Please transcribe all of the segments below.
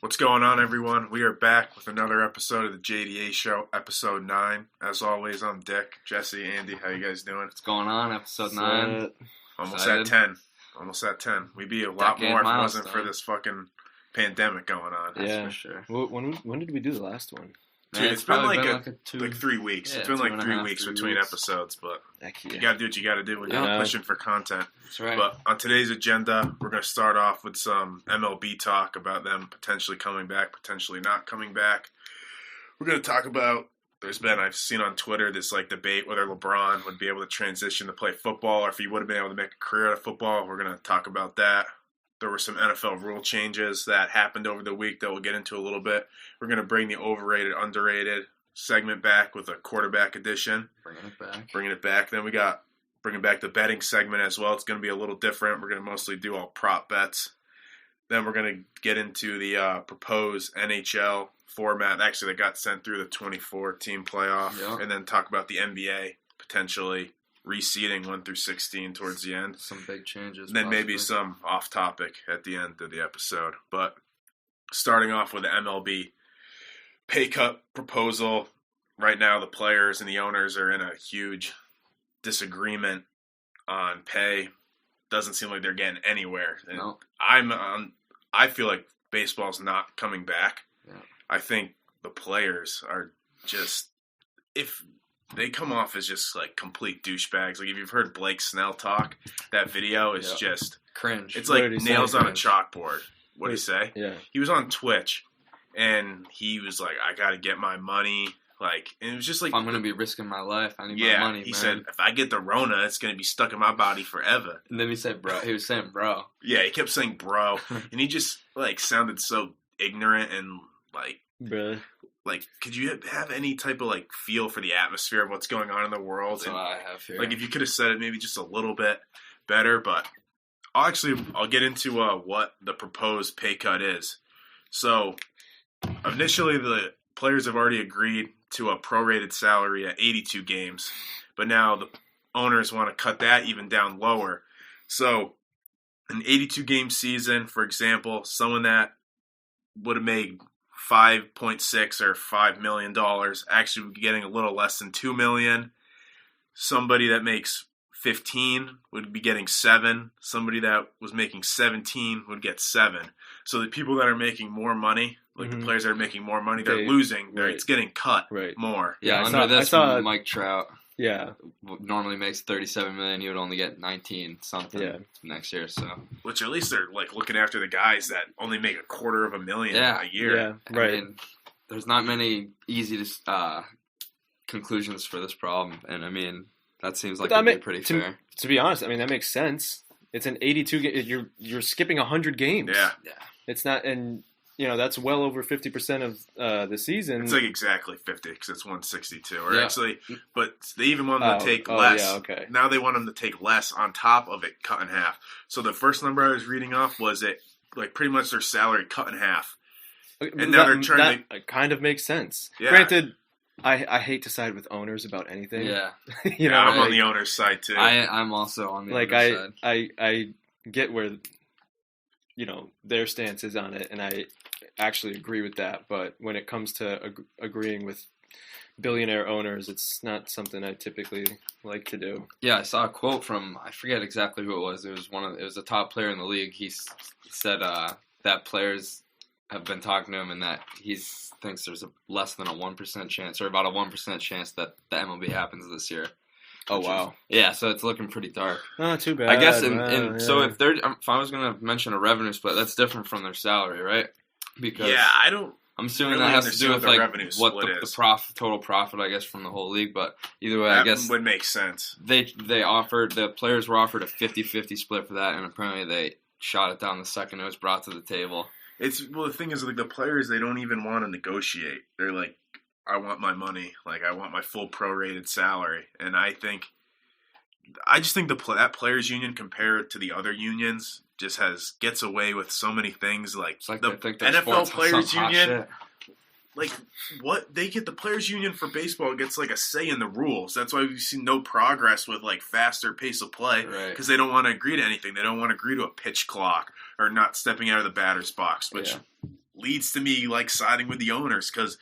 What's going on, everyone? We are back with another episode of the JDA show, Ep.9. As always, I'm Dick, Jesse, Andy. How you guys doing? What's going on? Episode 9. Almost at 10. Almost at 10. We'd be a lot more if it wasn't for this fucking pandemic going on. That's for sure. When did we do the last one? Dude, it's been like 3 weeks. Yeah, it's been like 3 weeks between episodes, but you gotta do what you gotta do when you're pushing for content. That's right. But on today's agenda, we're gonna start off with some MLB talk about them potentially coming back, potentially not coming back. We're gonna talk about, I've seen on Twitter this like debate whether LeBron would be able to transition to play football or if he would have been able to make a career out of football. We're gonna talk about that. There were some NFL rule changes that happened over the week that we'll get into a little bit. We're going to bring the overrated, underrated segment back with a quarterback edition. Bringing it back. Then we got bringing back the betting segment as well. It's going to be a little different. We're going to mostly do all prop bets. Then we're going to get into the proposed NHL format. Actually, that got sent through the 24-team playoff. Yep. And then talk about the NBA potentially reseeding 1 through 16 towards the end. Some big changes. And then maybe some off topic at the end of the episode. But starting off with the MLB pay cut proposal. Right now the players and the owners are in a huge disagreement on pay. Doesn't seem like they're getting anywhere. And no. I feel like baseball's not coming back. Yeah. I think the players are just, if they come off as just like complete douchebags. Like if you've heard Blake Snell talk, that video is just cringe. It's like nails on a chalkboard. What did he say? Yeah. He was on Twitch and he was like, I got to get my money. Like, and it was just like, if I'm going to be risking my life, I need my money, he man. said, if I get the Rona, it's going to be stuck in my body forever. And then he said, bro. He was saying, bro. Yeah, he kept saying, bro. And he just, like, sounded so ignorant and, like, bruh. Like, could you have any type of, like, feel for the atmosphere of what's going on in the world? That's what I have here. Like, if you could have said it maybe just a little bit better, but I'll get into what the proposed pay cut is. So, initially, the players have already agreed to a prorated salary at 82 games, but now the owners want to cut that even down lower. So, an 82-game season, for example, someone that would have made $5.6 or $5 million actually would be getting a little less than $2 million. Somebody that makes 15 would be getting 7. Somebody that was making 17 would get 7. So the people that are making more money, like the players that are making more money, they're losing. Right. It's getting cut more. Yeah, I saw Mike Trout. Yeah, normally makes $37 million. He would only get 19 something next year. So, which at least they're like looking after the guys that only make $250,000 a year. Yeah, right. I mean, there's not many easy conclusions for this problem, and I mean that seems like it'd be pretty fair. To be honest, I mean that makes sense. It's an 82 game. You're skipping 100 games. Yeah. It's not, and that's well over 50% of the season. It's like exactly 50 because it's 162. Or actually, but they even want them to take less. less. Yeah, okay. Now they want them to take less on top of it, cut in half. So the first number I was reading off was like pretty much their salary cut in half. And now they're trying to. It kind of makes sense. Yeah. Granted, I hate to side with owners about anything. Yeah. I'm on the owner's side too. I'm also on the owner's side. I get where their stance is on it, and I actually agree with that. But when it comes to agreeing with billionaire owners, it's not something I typically like to do. Yeah, I saw a quote from, I forget exactly who it was. It was a top player in the league. He said that players have been talking to him and that he thinks there's less than a 1% chance, or about a 1% chance that the MLB happens this year. Oh, wow. Yeah, so it's looking pretty dark. Not too bad. I guess, so if I was going to mention a revenue split, that's different from their salary, right? Because I'm assuming really that has to do with like what the total profit, I guess, from the whole league. But either way, that I guess would make sense. The players were offered a 50-50 split for that, and apparently they shot it down the second it was brought to the table. The thing is, like, the players, they don't even want to negotiate. They're like, I want my money. Like, I want my full prorated salary. And I just think that players union compared to the other unions just gets away with so many things. Like the NFL players union, like what they get, the players union for baseball gets like a say in the rules. That's why we've seen no progress with like faster pace of play, because they don't want to agree to anything. They don't want to agree to a pitch clock or not stepping out of the batter's box, which leads to me like siding with the owners because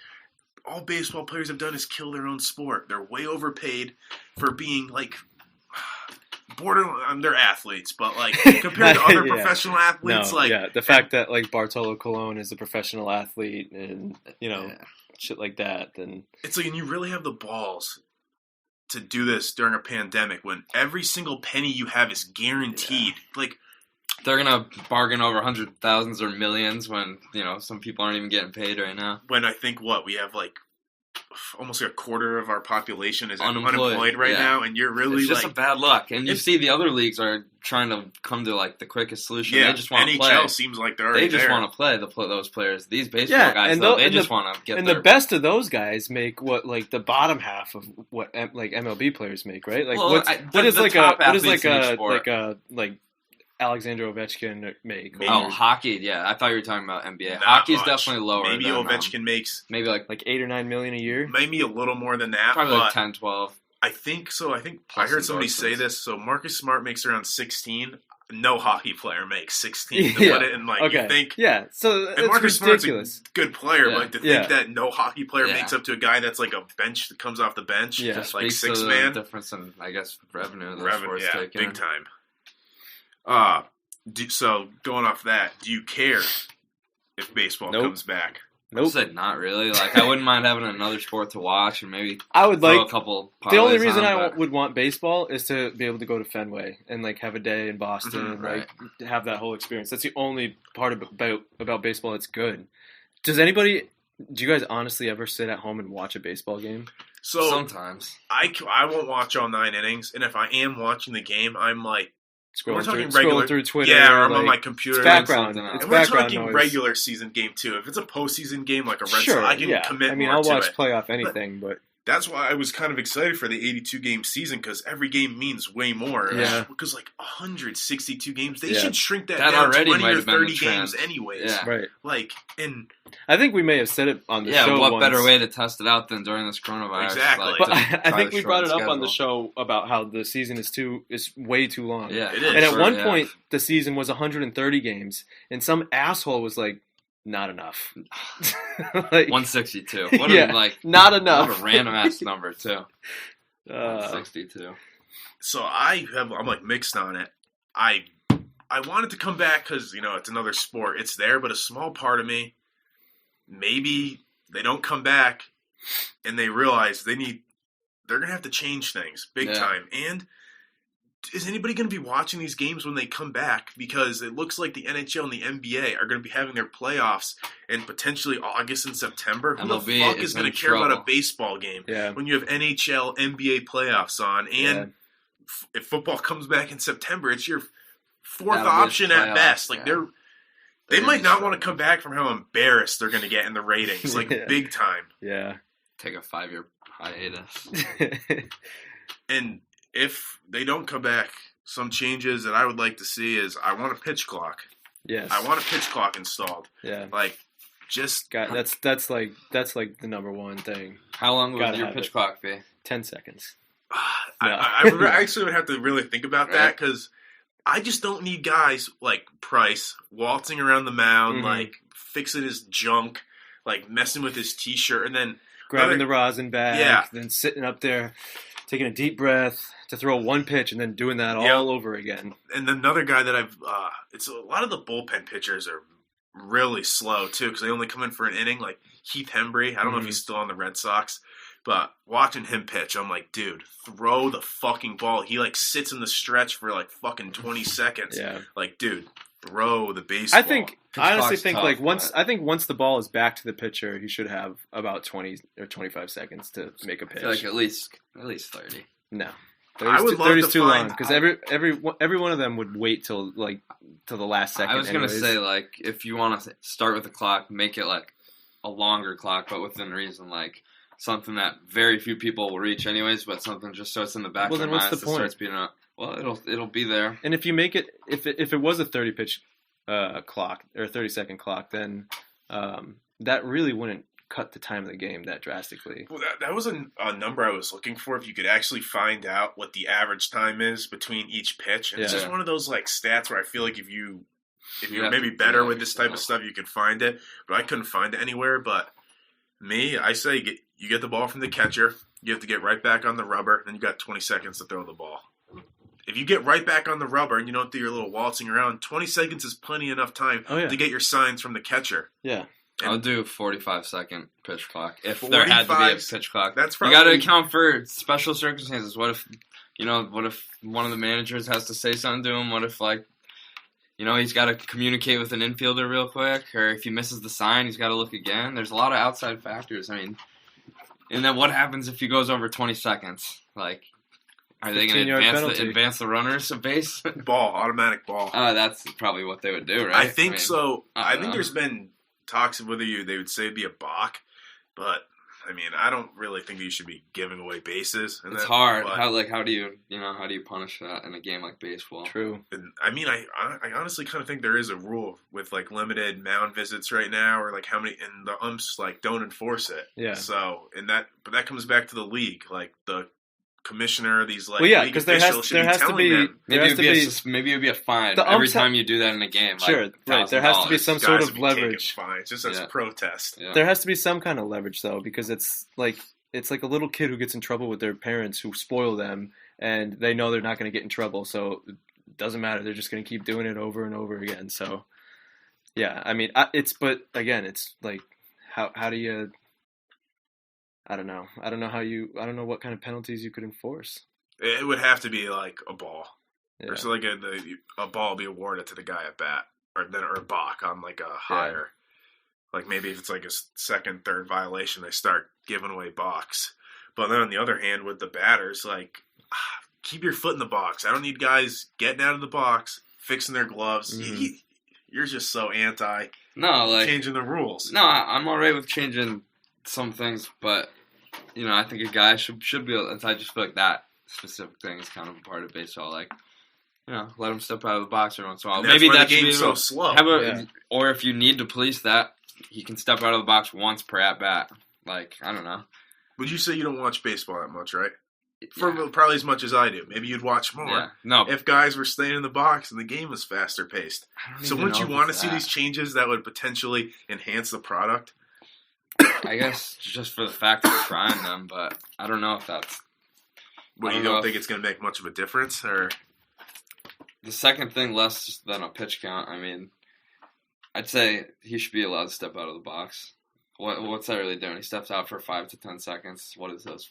all baseball players have done is kill their own sport. They're way overpaid for being like borderline. They're athletes, but like compared to other professional athletes, the fact that like Bartolo Colon is a professional athlete and shit like that, then it's like, and you really have the balls to do this during a pandemic when every single penny you have is guaranteed. Like they're gonna bargain over thousands or millions when some people aren't even getting paid right now. When I think we have like almost like a quarter of our population is unemployed right now, and you're really it's just a bad luck. And you see the other leagues are trying to come to like the quickest solution. Yeah, they just want to play. NHL seems like they're already They just want to play those players. These baseball guys, they just want to get. And the best of those guys make what like the bottom half of what like MLB players make, right? Like what is Alexander Ovechkin make? Hockey, yeah. I thought you were talking about NBA. Hockey's definitely lower. Maybe Ovechkin makes maybe like $8 or $9 million a year. Maybe a little more than that. Probably like 10, 12. I think so. I heard somebody say this. So Marcus Smart makes around 16. No hockey player makes 16 to put it in you think. Yeah, so and Marcus ridiculous. Smart's a good player, but to think that no hockey player makes up to a guy that's like a bench that comes off the bench, just like six man. Difference in, I guess, revenue. Big time. So going off that, do you care if baseball comes back? Nope. I said not really. Like I wouldn't mind having another sport to watch, and maybe I would throw a couple. The only reason I would want baseball is to be able to go to Fenway and like have a day in Boston and like have that whole experience. That's the only part about baseball that's good. Do you guys honestly ever sit at home and watch a baseball game? So sometimes I won't watch all 9 innings, and if I am watching the game, I'm like. Scrolling through Twitter. Yeah, or I'm on my computer. It's background. And we're talking regular season game too. If it's a postseason game like a Red Sox, I can commit more to it. I'll watch playoff anything, but that's why I was kind of excited for the 82 game season because every game means way more. Yeah. Because like 162 games, they should shrink that down already 20 or 30 games anyways. Yeah. Right. Like, and I think we may have said it on the show. Yeah, what once. Better way to test it out than during this coronavirus? Exactly. But I think we brought it up on the show about how the season is way too long. Yeah, it is. And at one point, the season was 130 games, and some asshole was like, "Not enough." 162. Not enough. What a random ass number too. 162. So I'm like mixed on it. I want it to come back because it's another sport. It's there, but a small part of me, maybe they don't come back, and they realize they're gonna have to change things big time. And is anybody going to be watching these games when they come back? Because it looks like the NHL and the NBA are going to be having their playoffs in potentially August and September. Who the fuck is going to care about a baseball game when you have NHL, NBA playoffs on? And if football comes back in September, it's your fourth option at best. Like they might not want to come back from how embarrassed they're going to get in the ratings, like big time. Yeah, take a 5-year hiatus. And if they don't come back, some changes that I would like to see is I want a pitch clock. Yes, I want a pitch clock installed. Yeah, like just that's like the number one thing. How long would your pitch clock be? 10 seconds. I actually would have to really think about that because I just don't need guys like Price waltzing around the mound, like fixing his junk, like messing with his T-shirt, and then grabbing the rosin bag, then sitting up there, taking a deep breath to throw one pitch, and then doing that all over again. And another guy that it's a lot of the bullpen pitchers are really slow too because they only come in for an inning. Like Heath Hembry, I don't know if he's still on the Red Sox. But watching him pitch, I'm like, dude, throw the fucking ball. He like sits in the stretch for like fucking 20 seconds. Yeah. Like, dude, throw the baseball. I honestly think like once the ball is back to the pitcher, he should have about 20 or 25 seconds to make a pitch. I feel like at least 30. No. 30's too long because every one of them would wait till the last second. I was gonna say like if you want to start with a clock, make it like a longer clock, but within reason, like something that very few people will reach anyways, but something just so it's in the back of their minds that starts being up. Well, it'll be there. And if you make it, if it was a 30 pitch clock or a 30-second clock, then that really wouldn't cut the time of the game that drastically. Well, that was a number I was looking for. If you could actually find out what the average time is between each pitch, and it's just one of those like stats where I feel like if you if you're maybe better with this type of stuff, you can find it. But I couldn't find it anywhere. But I say you get the ball from the catcher. You have to get right back on the rubber. Then you got 20 seconds to throw the ball. If you get right back on the rubber and you don't do your little waltzing around, 20 seconds is plenty enough time to get your signs from the catcher. Yeah. And I'll do a 45-second pitch clock if there had to be a pitch clock. That's you got to account for special circumstances. What if one of the managers has to say something to him? What if he's got to communicate with an infielder real quick, or if he misses the sign, he's got to look again. There's a lot of outside factors. I mean, and then what happens if he goes over 20 seconds? Like, are they going to advance the runners a base? Automatic ball. That's probably what they would do, right? I think so. I think there's been talks of whether they would say it'd be a balk, but I mean, I don't really think you should be giving away bases. It's hard. How do you punish that in a game like baseball? True. And I mean, I honestly kind of think there is a rule with like limited mound visits right now, or like how many, and the umps like don't enforce it. Yeah. So but that comes back to the league, like the commissioner, these like league officials should be telling them. Maybe it would be a fine every time you do that in a game. Sure, right. There has to be some sort of leverage. Fines, just as protest. Yeah. There has to be some kind of leverage though, because it's like a little kid who gets in trouble with their parents who spoil them, and they know they're not going to get in trouble, so it doesn't matter. They're just going to keep doing it over and over again. So, yeah, I mean, it's like how do you? I don't know. I don't know what kind of penalties you could enforce. It would have to be like a ball. Yeah. Or so like a ball be awarded to the guy at bat, or a balk on like a higher. Yeah. Like maybe if it's like a second, third violation, they start giving away balks. But then on the other hand, with the batters, like keep your foot in the box. I don't need guys getting out of the box, fixing their gloves. Mm-hmm. You're just so anti. Changing the rules. No, I'm all right with changing some things, but I think a guy should be able. I just feel like that specific thing is kind of a part of baseball. Like, let him step out of the box every once in a while. Maybe that the game's so slow. Or if you need to police that, he can step out of the box once per at bat. Like, I don't know. Would you say you don't watch baseball that much, right? For probably as much as I do. Maybe you'd watch more. Yeah. No. If guys were staying in the box and the game was faster paced. So wouldn't you want to see these changes that would potentially enhance the product? I guess just for the fact of trying them, but I don't know if that's... You don't think it's going to make much of a difference? Or the second thing, less than a pitch count, I mean, I'd say he should be allowed to step out of the box. What's that really doing? He steps out for 5 to 10 seconds. What are those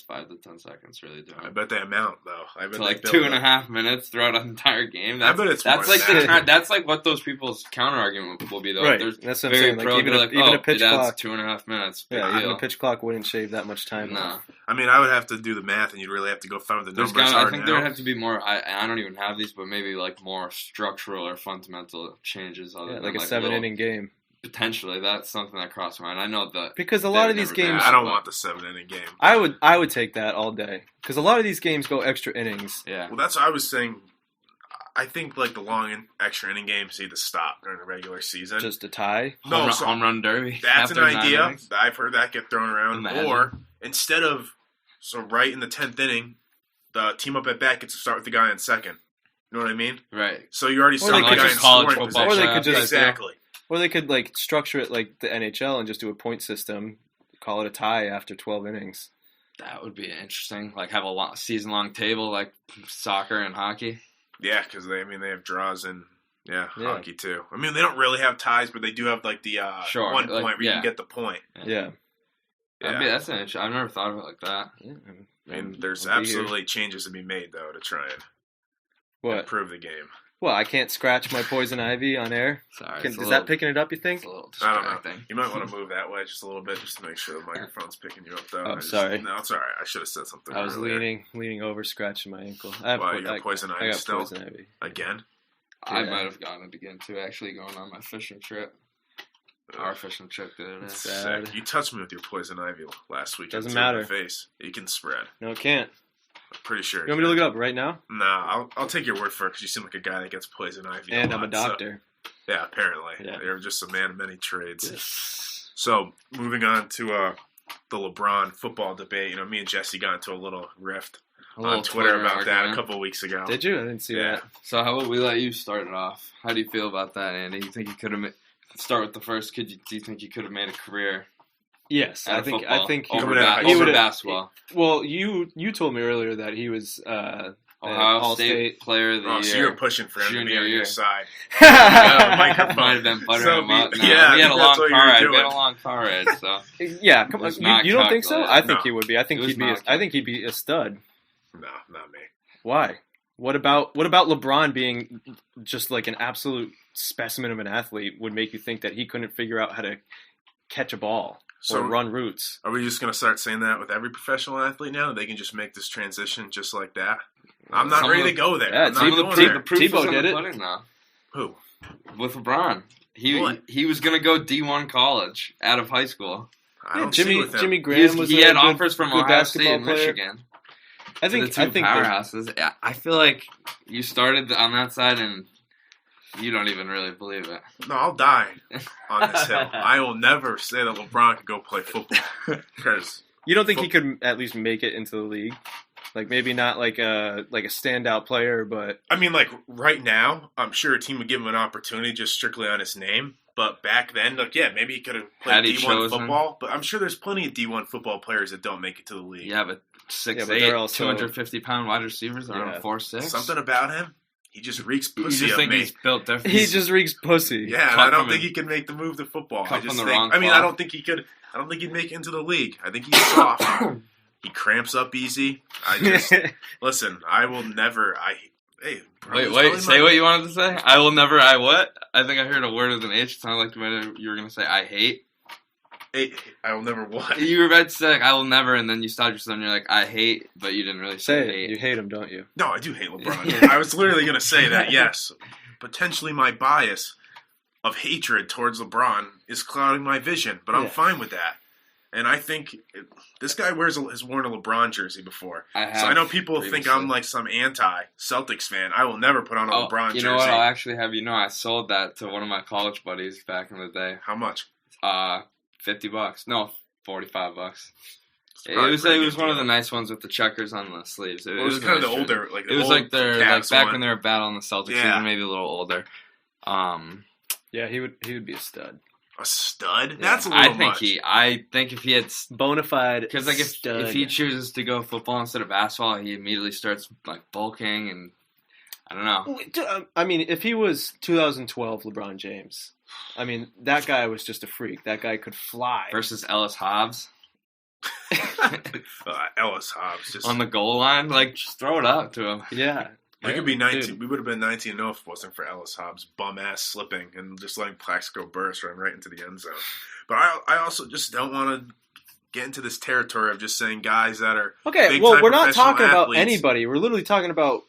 5 to 10 seconds really doing? I bet they amount though. I bet to like 2.5 minutes throughout an entire game. I bet it's that's like that's like what those people's counter argument will be though. Right. That's what I'm saying. Like, even a pitch clock, 2.5 minutes. Yeah, even a pitch clock wouldn't shave that much time. No. I mean, I would have to do the math, and you'd really have to go find the numbers. I think there would have to be more. I don't even have these, but maybe like more structural or fundamental changes. Like a 7-inning game. Potentially, that's something that crossed my mind. I know that because a lot of these games, I don't want the 7-inning game. I would take that all day because a lot of these games go extra innings. Yeah. Well, that's what I was saying. I think like the long extra inning games need to stop during the regular season. Just a tie. Home run derby. That's an idea. I've heard that get thrown around. Imagine. Or instead of right in the 10th inning, the team up at bat gets to start with the guy in second. You know what I mean? Right. So you already start with the guy in scoring position. Or they could just exactly. Or they could like structure it like the NHL and just do a point system, call it a tie after 12 innings. That would be interesting. Like have a season-long table like soccer and hockey. Yeah, because they have draws and hockey too. I mean, they don't really have ties, but they do have like the one point where you can get the point. Yeah. That's an interesting. I've never thought of it like that. Yeah. I mean, there's absolutely changes to be made though to try and improve the game. Well, I can't scratch my poison ivy on air. Sorry. Is that picking it up, you think? It's a little I distracting. don't know. You might want to move that way just a little bit just to make sure the microphone's picking you up, though. Oh, sorry. No, it's all right. I should have said something I was leaning over, scratching my ankle. You got poison ivy still? Poison ivy. Again? I might have gotten it again, too, actually, going on my fishing trip. Our fishing trip the other day. Sad. You touched me with your poison ivy last week. Doesn't matter. Face. You can spread. No, it can't. I'm pretty sure. You want me to look it up right now? No, I'll take your word for it because you seem like a guy that gets poison ivy. And I'm a doctor. So, yeah, apparently. Yeah. You're just a man of many trades. Yes. So, moving on to the LeBron football debate. Me and Jesse got into a little rift A little on Twitter about that a argument. couple of weeks ago. Did you? I didn't see that. So how about we let you start it off? How do you feel about that, Andy? You think you could have start with the first? Do you think you could have made a career? Yes, Out I of think. football? I think over, he over would've- basketball. Well, you told me earlier that he was Ohio All-State. State Player of the Oh, Year. so you were pushing for him to be Junior on year. your side. Might have been buttering him up. No, yeah, we had a long that's what you car were ride. doing. We had a long car ride, so Yeah, come on. Was not You don't think so? calculated. I think No. he would be. I think It was he'd be. not I think he'd be a stud. No, not me. Why? What about LeBron being just like an absolute specimen of an athlete would make you think that he couldn't figure out how to catch a ball So or run routes? are we just going to start saying that with every professional athlete now? They can just make this transition just like that? I'm not Some ready of to go there. Yeah, I'm not Tebow- going the there. proof Tebow is in did the it. pudding, though. Who? With LeBron, What? he was gonna go D1 college out of high school. I don't see with him. Jimmy Graham was he a had good- offers from good Ohio State basketball and player. Michigan. I think the two I think they're- powerhouses. Yeah, I feel like you started on that side and you don't even really believe it. No, I'll die on this hill. I will never say that LeBron could go play football because You don't think he could at least make it into the league? Like maybe not like a standout player, but I mean, like right now, I'm sure a team would give him an opportunity just strictly on his name. But back then, like yeah, maybe he could have played Had he D1 chosen. football. But I'm sure there's plenty of D1 football players that don't make it to the league. Yeah, but 6'8", but they're also- 250-pound wide receivers are Yeah. on 4'6". Something about him, he just reeks You pussy just of think me. he's built different. he just reeks pussy. Yeah, and cut I don't from think a- he can make the move to football. cut I just from the think. wrong I mean, I cloth. don't think he could. I don't think he'd make it into the league. I think he's soft. He cramps up easy. I just listen. I will never. Hey, bro, it's Wait, really say my- what you wanted to say. I will never. I what? I think I heard a word with an H. It sounded like you were going to say I hate. Hey, I will never what? You were about to say like, I will never, and then you stopped yourself and you're like I hate, but you didn't really say Say it. hate. You hate him, don't you? No, I do hate LeBron. I was literally going to say that. Yes, potentially my bias of hatred towards LeBron is clouding my vision, but I'm Yeah. fine with that. And I think this guy has worn a LeBron jersey before. I have. So I know people think previously. I'm like some anti-Celtics fan. I will never put on a LeBron jersey. You know what? I'll actually have you know I sold that to one of my college buddies back in the day. How much? $50. No, $45. It probably a was pretty one good of the deal. nice ones with the checkers on the sleeves. It was kind of the older, like the It was old like their Cavs back one. when they were battling the Celtics. Yeah. Even maybe a little older. Yeah, he would be a stud. A stud? Yeah. That's a little I think much. I think if he had Bona fide. because like stud. if he chooses to go football instead of basketball, he immediately starts like bulking and I don't know. I mean, if he was 2012 LeBron James, I mean, that guy was just a freak. That guy could fly. Versus Ellis Hobbs Ellis Hobbs. Just, on the goal line, like just throw it up to him. Yeah. we could be 19. Dude. We would have been 19-0 if it wasn't for Ellis Hobbs' bum-ass slipping and just letting Plaxico burst run right into the end zone. But I also just don't want to get into this territory of just saying guys that are Okay, big well, time we're not professional talking about athletes. anybody. We're literally talking about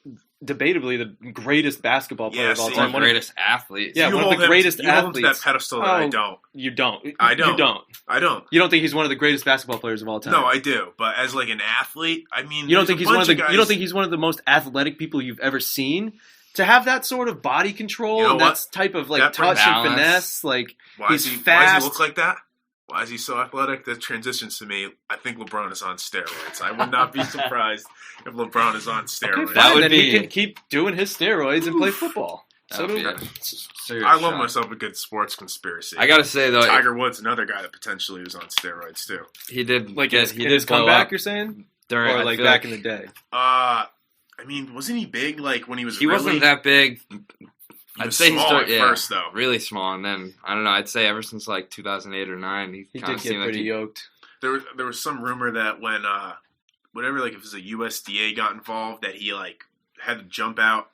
debatably the greatest basketball player Yeah, of all see, One time. of the greatest athletes. Yeah, You one of hold the him- greatest you hold him to athletes. that pedestal that I Oh, don't. You don't. I don't. You don't. I don't. You don't think he's one of the greatest basketball players of all time? No, I do. But as like an athlete, I mean, You don't there's think a he's one of bunch the guys- you don't think he's one of the most athletic people you've ever seen? To have that sort of body control You know and what? that type of like That touch balance. and finesse, like Why he's does he fast. look like that? Why is he so athletic? That transitions to me. I think LeBron is on steroids. I would not be surprised if LeBron is on okay, steroids. That fine, would then he be- can keep doing his steroids and play football. So That would do be a serious I love shot. myself a good sports conspiracy. I gotta say though, Tiger Woods, another guy that potentially was on steroids too. he did like get, his, he in did his blow comeback. up You're saying, during or I like feel back in the day? I mean, wasn't he big like when he was? He really, wasn't that big. He I'd was say he small started at first though. really small, and then I don't know. I'd say ever since like 2008 or 9, He he kind did of get seemed like pretty he, yoked. There was some rumor that when whatever, like if it was a USDA got involved, that he like had to jump out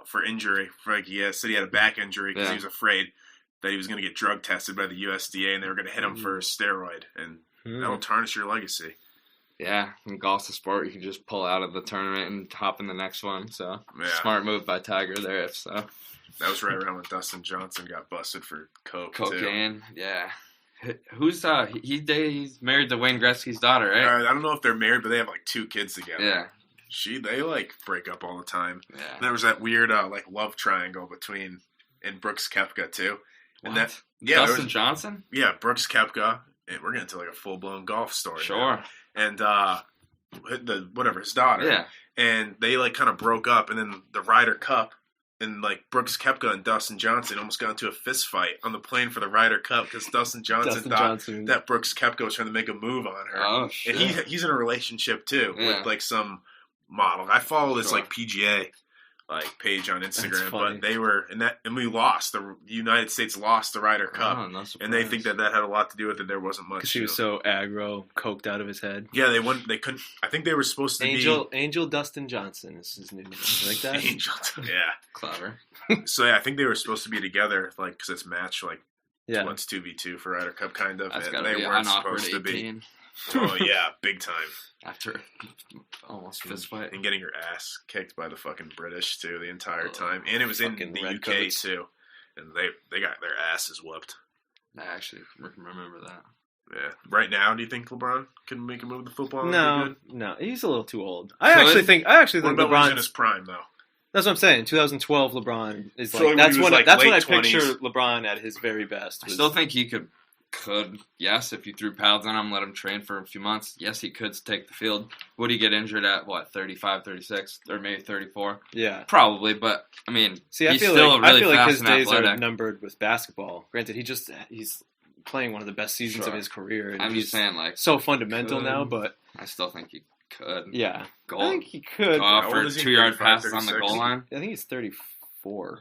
for injury. For like said he had a back injury because Yeah. he was afraid that he was going to get drug tested by the USDA and they were going to hit him for a steroid, and that'll tarnish your legacy. yeah. In golf's a sport, you can just pull out of the tournament and hop in the next one. So Yeah. smart move by Tiger there. If so, That was right around when Dustin Johnson got busted for coke too. cocaine. Yeah. Who's he's married to Wayne Gretzky's daughter, right? I don't know if they're married, but they have like 2 kids together. Yeah. They like break up all the time. Yeah. There was that weird like love triangle between and Brooks Koepka too. And What? that yeah, there Dustin was, Johnson? yeah, Brooks Koepka. And we're getting to like a full blown golf story. now. Sure. And his daughter. Yeah. and they like kind of broke up, and then the Ryder Cup. And like Brooks Koepka and Dustin Johnson almost got into a fist fight on the plane for the Ryder Cup because Dustin Johnson thought that Brooks Koepka was trying to make a move on her. Oh shit! And he's in a relationship too with like some model. I follow this like PGA like page on Instagram, but they were and we lost. The United States lost the Ryder Cup, and they think that had a lot to do with it. There wasn't much. Because he was so aggro, coked out of his head. Yeah, they won. They couldn't. I think they were supposed to be Angel Dustin Johnson is his name. Like that. Angel. Yeah, clever. So yeah, I think they were supposed to be together, like because it's match like once 2v2 for Ryder Cup kind of. That's and they be weren't supposed to be. Oh yeah, big time. After almost fist fight and getting your ass kicked by the fucking British too the entire time, and it was in the UK coats. Too, and they got their asses whooped. I actually remember that. Yeah. Right now, do you think LeBron can make a move with football? No, he's a little too old. I actually think LeBron's in his prime though. That's what I'm saying. 2012 LeBron is like that's when I picture LeBron at his very best. I still think he could, yes, if you threw pads on him, let him train for a few months, yes, he could take the field. Would he get injured at, 35, 36, or maybe 34? Yeah. Probably, but, I mean, I feel like his days are numbered with basketball. Granted, he's playing one of the best seasons of his career. And I'm just saying, like... so fundamental now, but... I still think he could. Yeah. I think he could. Go out for 2-yard passes on the goal line. I think he's 34.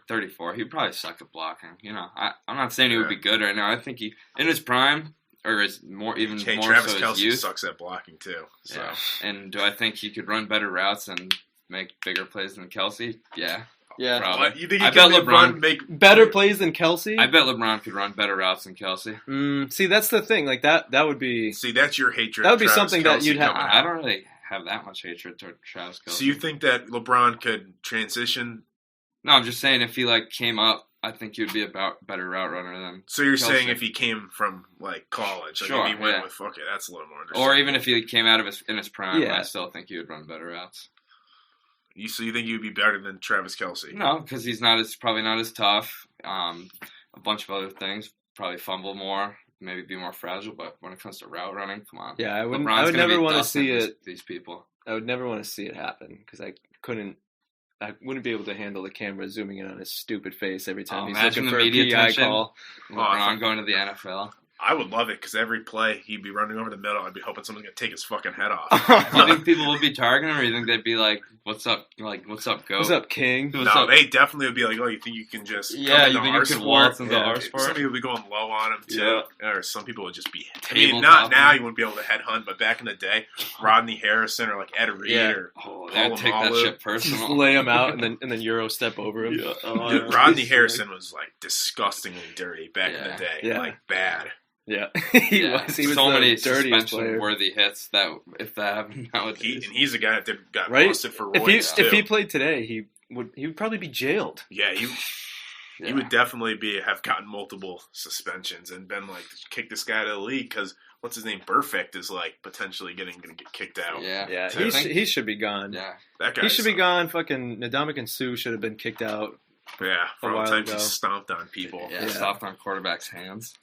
34. He'd probably suck at blocking. You know, I'm not saying he would be good right now. I think he, in his prime, or is more even more Travis so Kelce his youth, sucks at blocking too. So. Yeah. And do I think he could run better routes and make bigger plays than Kelce? Yeah. Yeah. Probably. What? You think I bet LeBron make better plays than Kelce? I bet LeBron could run better routes than Kelce. See, that's the thing. Like that would be. See, that's your hatred. That would be Travis something Kelce that you'd have. I don't really have that much hatred toward Travis Kelce. So you think that LeBron could transition? No, I'm just saying if he came up, I think he'd be a better route runner than. So you're Kelce. saying if he came from college, sure, if he went with that's a little more interesting. Or even if he came out of in his prime, I still think he would run better routes. So you think he would be better than Travis Kelce? No, because he's probably not as tough. A bunch of other things, probably fumble more, maybe be more fragile. But when it comes to route running, come on. Yeah, I would never want to see it. These people. I would never want to see it happen because I wouldn't be able to handle the camera zooming in on his stupid face every time he's looking for a PI call. LeBron going to the NFL. I would love it because every play he'd be running over the middle. I'd be hoping someone's gonna take his fucking head off. You think people would be targeting him, or you think they'd be like, "What's up? What's up, goat? What's up, king?" They definitely would be like, "Oh, you think you can just you think you can waltz into our sport?" Some people would be going low on him too, or some people would just be. Not now. You wouldn't be able to headhunt, but back in the day, Rodney Harrison or Ed Reed or they'd take that shit personal. Just lay him out and then Euro step over him. Yeah. Rodney Harrison was disgustingly dirty back in the day, bad. Yeah, he was so many suspension-worthy hits that if that happened nowadays. He's a guy that got busted for roids if he played today, he would probably be jailed. Yeah, he would definitely have gotten multiple suspensions and been kick this guy out of the league because what's his name, Perfect, is potentially going to get kicked out. Yeah. He should be gone. Yeah, that guy. He should be gone. Fucking Ndamukong Suh should have been kicked out. Yeah, for all the times he stomped on people. Yeah, stomped on quarterbacks' hands.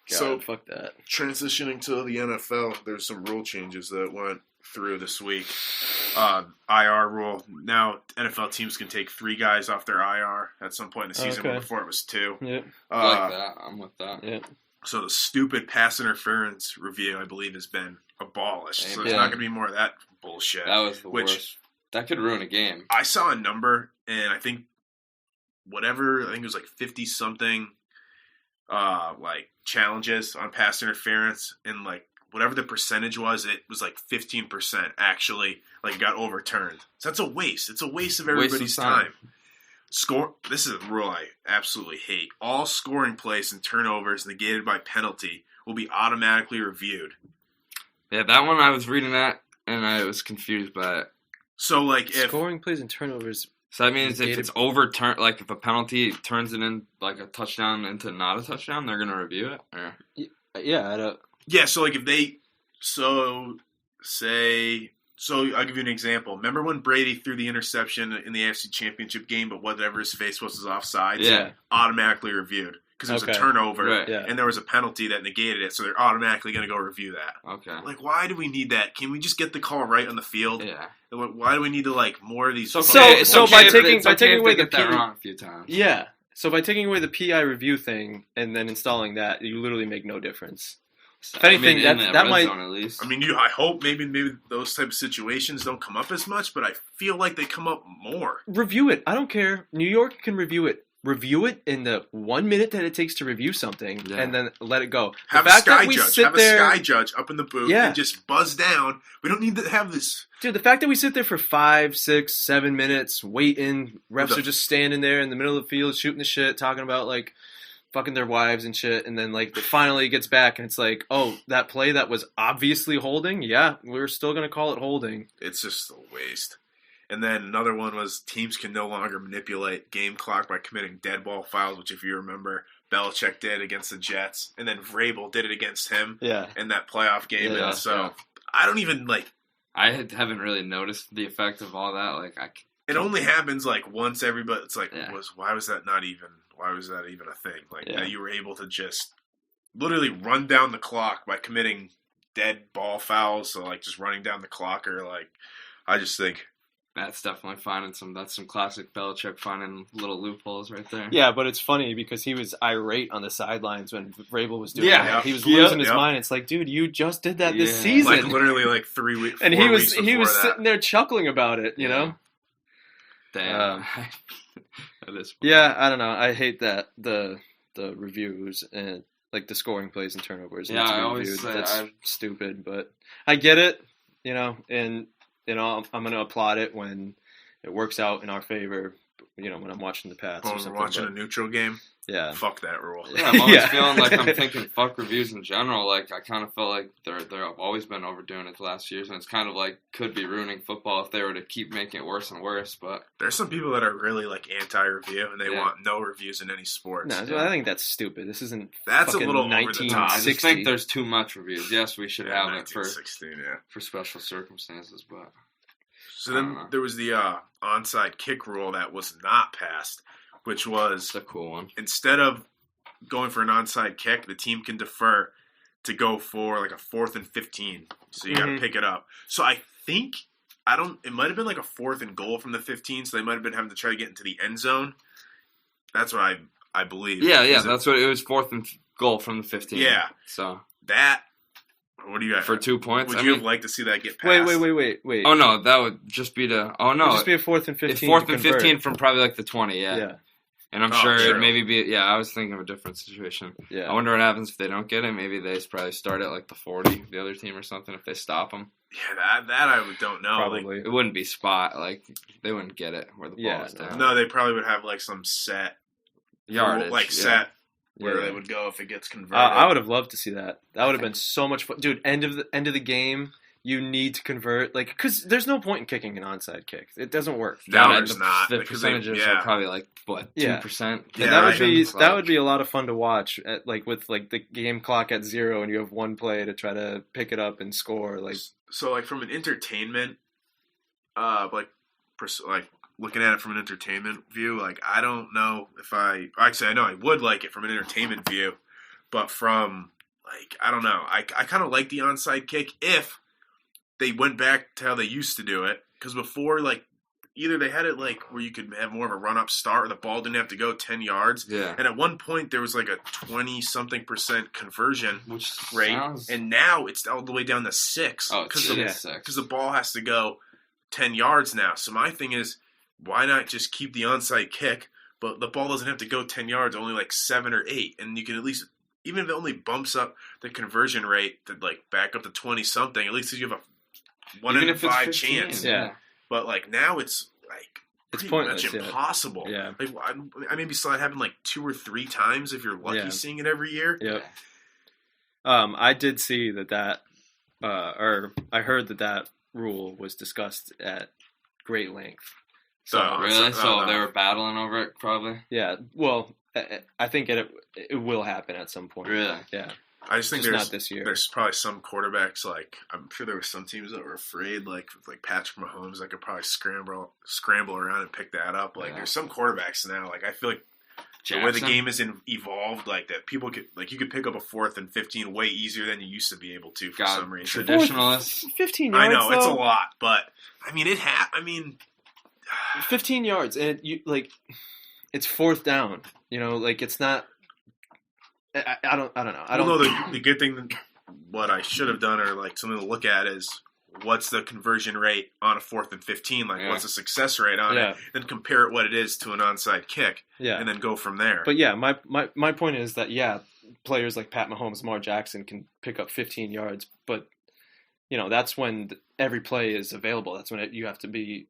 God, so fuck that. Transitioning to the NFL, there's some rule changes that went through this week. IR rule. Now NFL teams can take 3 guys off their IR at some point in the season. Where before it was 2. Yeah. I like that. I'm with that. Yeah. So the stupid pass interference review, I believe, has been abolished. So there's not going to be more of that bullshit. That was the worst. That could ruin a game. I saw a number, and I think it was 50-something challenges on pass interference, and whatever the percentage was, it was 15% actually got overturned. So that's a waste. It's a waste of everybody's time. This is a rule I absolutely hate. All scoring plays and turnovers negated by penalty will be automatically reviewed. Yeah, that one I was reading that and I was confused by it. So if scoring plays and turnovers. So that means if it's overturned, if a penalty turns it in a touchdown into not a touchdown, they're gonna review it. Or? Yeah. So if they I'll give you an example. Remember when Brady threw the interception in the AFC Championship game, but whatever his face was offside? Yeah. Automatically reviewed. because it was a Okay. turnover Right. Yeah. and there was a penalty that negated it, so they're automatically going to go review that. Okay. Like, why do we need that? Can we just get the call right on the field? Yeah. Why do we need to more of these? So It's by okay if taking- it's by okay taking if away they the get that P- wrong a few times. Yeah. So by taking away the PI review thing and then installing that, you literally make no difference. So, If anything, in that red might- zone at least. I mean, I hope maybe those type of situations don't come up as much, but I feel like they come up more. Review it. I don't care. New York can review it. Review it in the 1 minute that it takes to review something, Yeah. and then let it go. Have the a fact that sky we judge. sit Have there, a sky judge up in the booth Yeah. and just buzz down. We don't need to have this. dude. The fact that we sit there for 5, 6, 7 minutes waiting, refs The- are just standing there in the middle of the field shooting the shit, talking about like fucking their wives and shit, and then like it finally gets back and it's like, oh, that play that was obviously holding. Yeah, we're still gonna call it holding. It's just a waste. And then another one was teams can no longer manipulate game clock by committing dead ball fouls, which if you remember, Belichick did against the Jets, and then Vrabel did it against him Yeah. in that playoff game. Yeah, and so yeah. I don't even I haven't really noticed the effect of all that. Like it only happens once everybody. It's Yeah. why was that even a thing? Like Yeah. that you were able to just literally run down the clock by committing dead ball fouls. So just running down the clock, or I just think that's definitely that's some classic Belichick finding little loopholes right there. Yeah, but it's funny because he was irate on the sidelines when Vrabel was doing Yeah. that. He was Yep. losing his Yep. mind. It's like, dude, you just did that this Yeah. season. literally 3 weeks, and 4 he was weeks he before was that. sitting there chuckling about it, you know? Damn. That is funny. Yeah, I don't know. I hate that the reviews and like the scoring plays and turnovers need Yeah, to I be always reviewed. say That's I- stupid, but I get it, and I'm gonna applaud it when it works out in our favor. When I'm watching the Pats or When we're something. watching a but, neutral game, yeah, fuck that rule. Yeah, I'm always Yeah. feeling like I'm thinking fuck reviews in general. Like I kind of felt like they're always been overdoing it the last years, and it's kind of could be ruining football if they were to keep making it worse and worse. But There's some people that are really anti-review and they Yeah. want no reviews in any sports. no, Yeah. I think that's stupid. This isn't. That's a fucking little over the 1960. top. I just 60. think there's too much reviews. Yes, we should have it for 1916, yeah. special circumstances, but So I don't then know. there was the onside kick rule that was not passed, which was it's a cool one. instead of going for an onside kick, the team can defer to go for a 4th and 15. So you got to Mhm. pick it up. So I think it might have been a 4th and goal from the 15. So they might have been having to try to get into the end zone. That's what I believe. Yeah, Is it- that's what it was. 4th and goal from the 15. Yeah. So that. What do you got for 2 points. Would I you mean, have liked to see that get passed? Wait. oh no, that would just be to. Oh no, It'd just be a 4th and 15. it's 4th to and convert. 15 from probably the 20. Yeah. And I'm Oh, sure true. it'd maybe be. Yeah, I was thinking of a different situation. Yeah. I wonder what happens if they don't get it. Maybe they probably start at the 40, the other team or something. If they stop them, Yeah, that I don't know. Probably. it wouldn't be spot. They wouldn't get it where the ball Yeah, is down. No, they probably would have some set Yardage, yeah. set where Yeah. they would go if it gets converted. I would have loved to see that. That would have been so much fun, dude. End of the game, you need to convert, because there's no point in kicking an onside kick. It doesn't work. No, Yeah, there's not. The because they- percentages yeah. are probably Yeah. 2%. Yeah, And I that would be a lot of fun to watch. With the game clock at 0, and you have one play to try to pick it up and score. So from an entertainment, looking at it from an entertainment view, I don't know if I know I would like it from an entertainment view, but from I don't know. I kind of like the onside kick if they went back to how they used to do it, because before either they had it where you could have more of a run up start, or the ball didn't have to go 10 yards. Yeah. And at one point there was a 20-something% conversion Which rate, sounds... and now it's all the way down to 6. Oh, because it yeah. is 6. the ball has to go 10 yards now. So my thing is, why not just keep the onside kick, but the ball doesn't have to go 10 yards, only 7 or 8, and you can at least, even if it only bumps up the conversion rate to back up to 20-something, at least you have a 1 Even in if it's 5 15, chance. Yeah. But now it's It's pretty pointless, much yeah. impossible. Yeah. I maybe saw it happen 2 or 3 times if you're lucky Yeah. seeing it every year. Yep. I did see that, or I heard that rule was discussed at great length. So Oh, Really? So no. they were battling over it, probably? yeah, well, I think it will happen at some point. Really? Yeah, I just think just there's not this year. There's probably some quarterbacks I'm sure there were some teams that were afraid with Patrick Mahomes that could probably scramble around and pick that up. Yeah. There's some quarterbacks now I feel like the way the game is evolved, like that, people could you could pick up a 4th and 15 way easier than you used to be able to for some reason. Traditionalists, 15 yards. I know though? it's a lot, but I mean 15 yards, and it's 4th down. It's not. I don't know. I don't know. The good thing, what I should have done, or something to look at is what's the conversion rate on a 4th and 15? What's the success rate on it? Then compare it what it is to an onside kick. Yeah. And then go from there. But my point is that players like Pat Mahomes, Lamar Jackson can pick up 15 yards, but that's when every play is available. That's when you have to be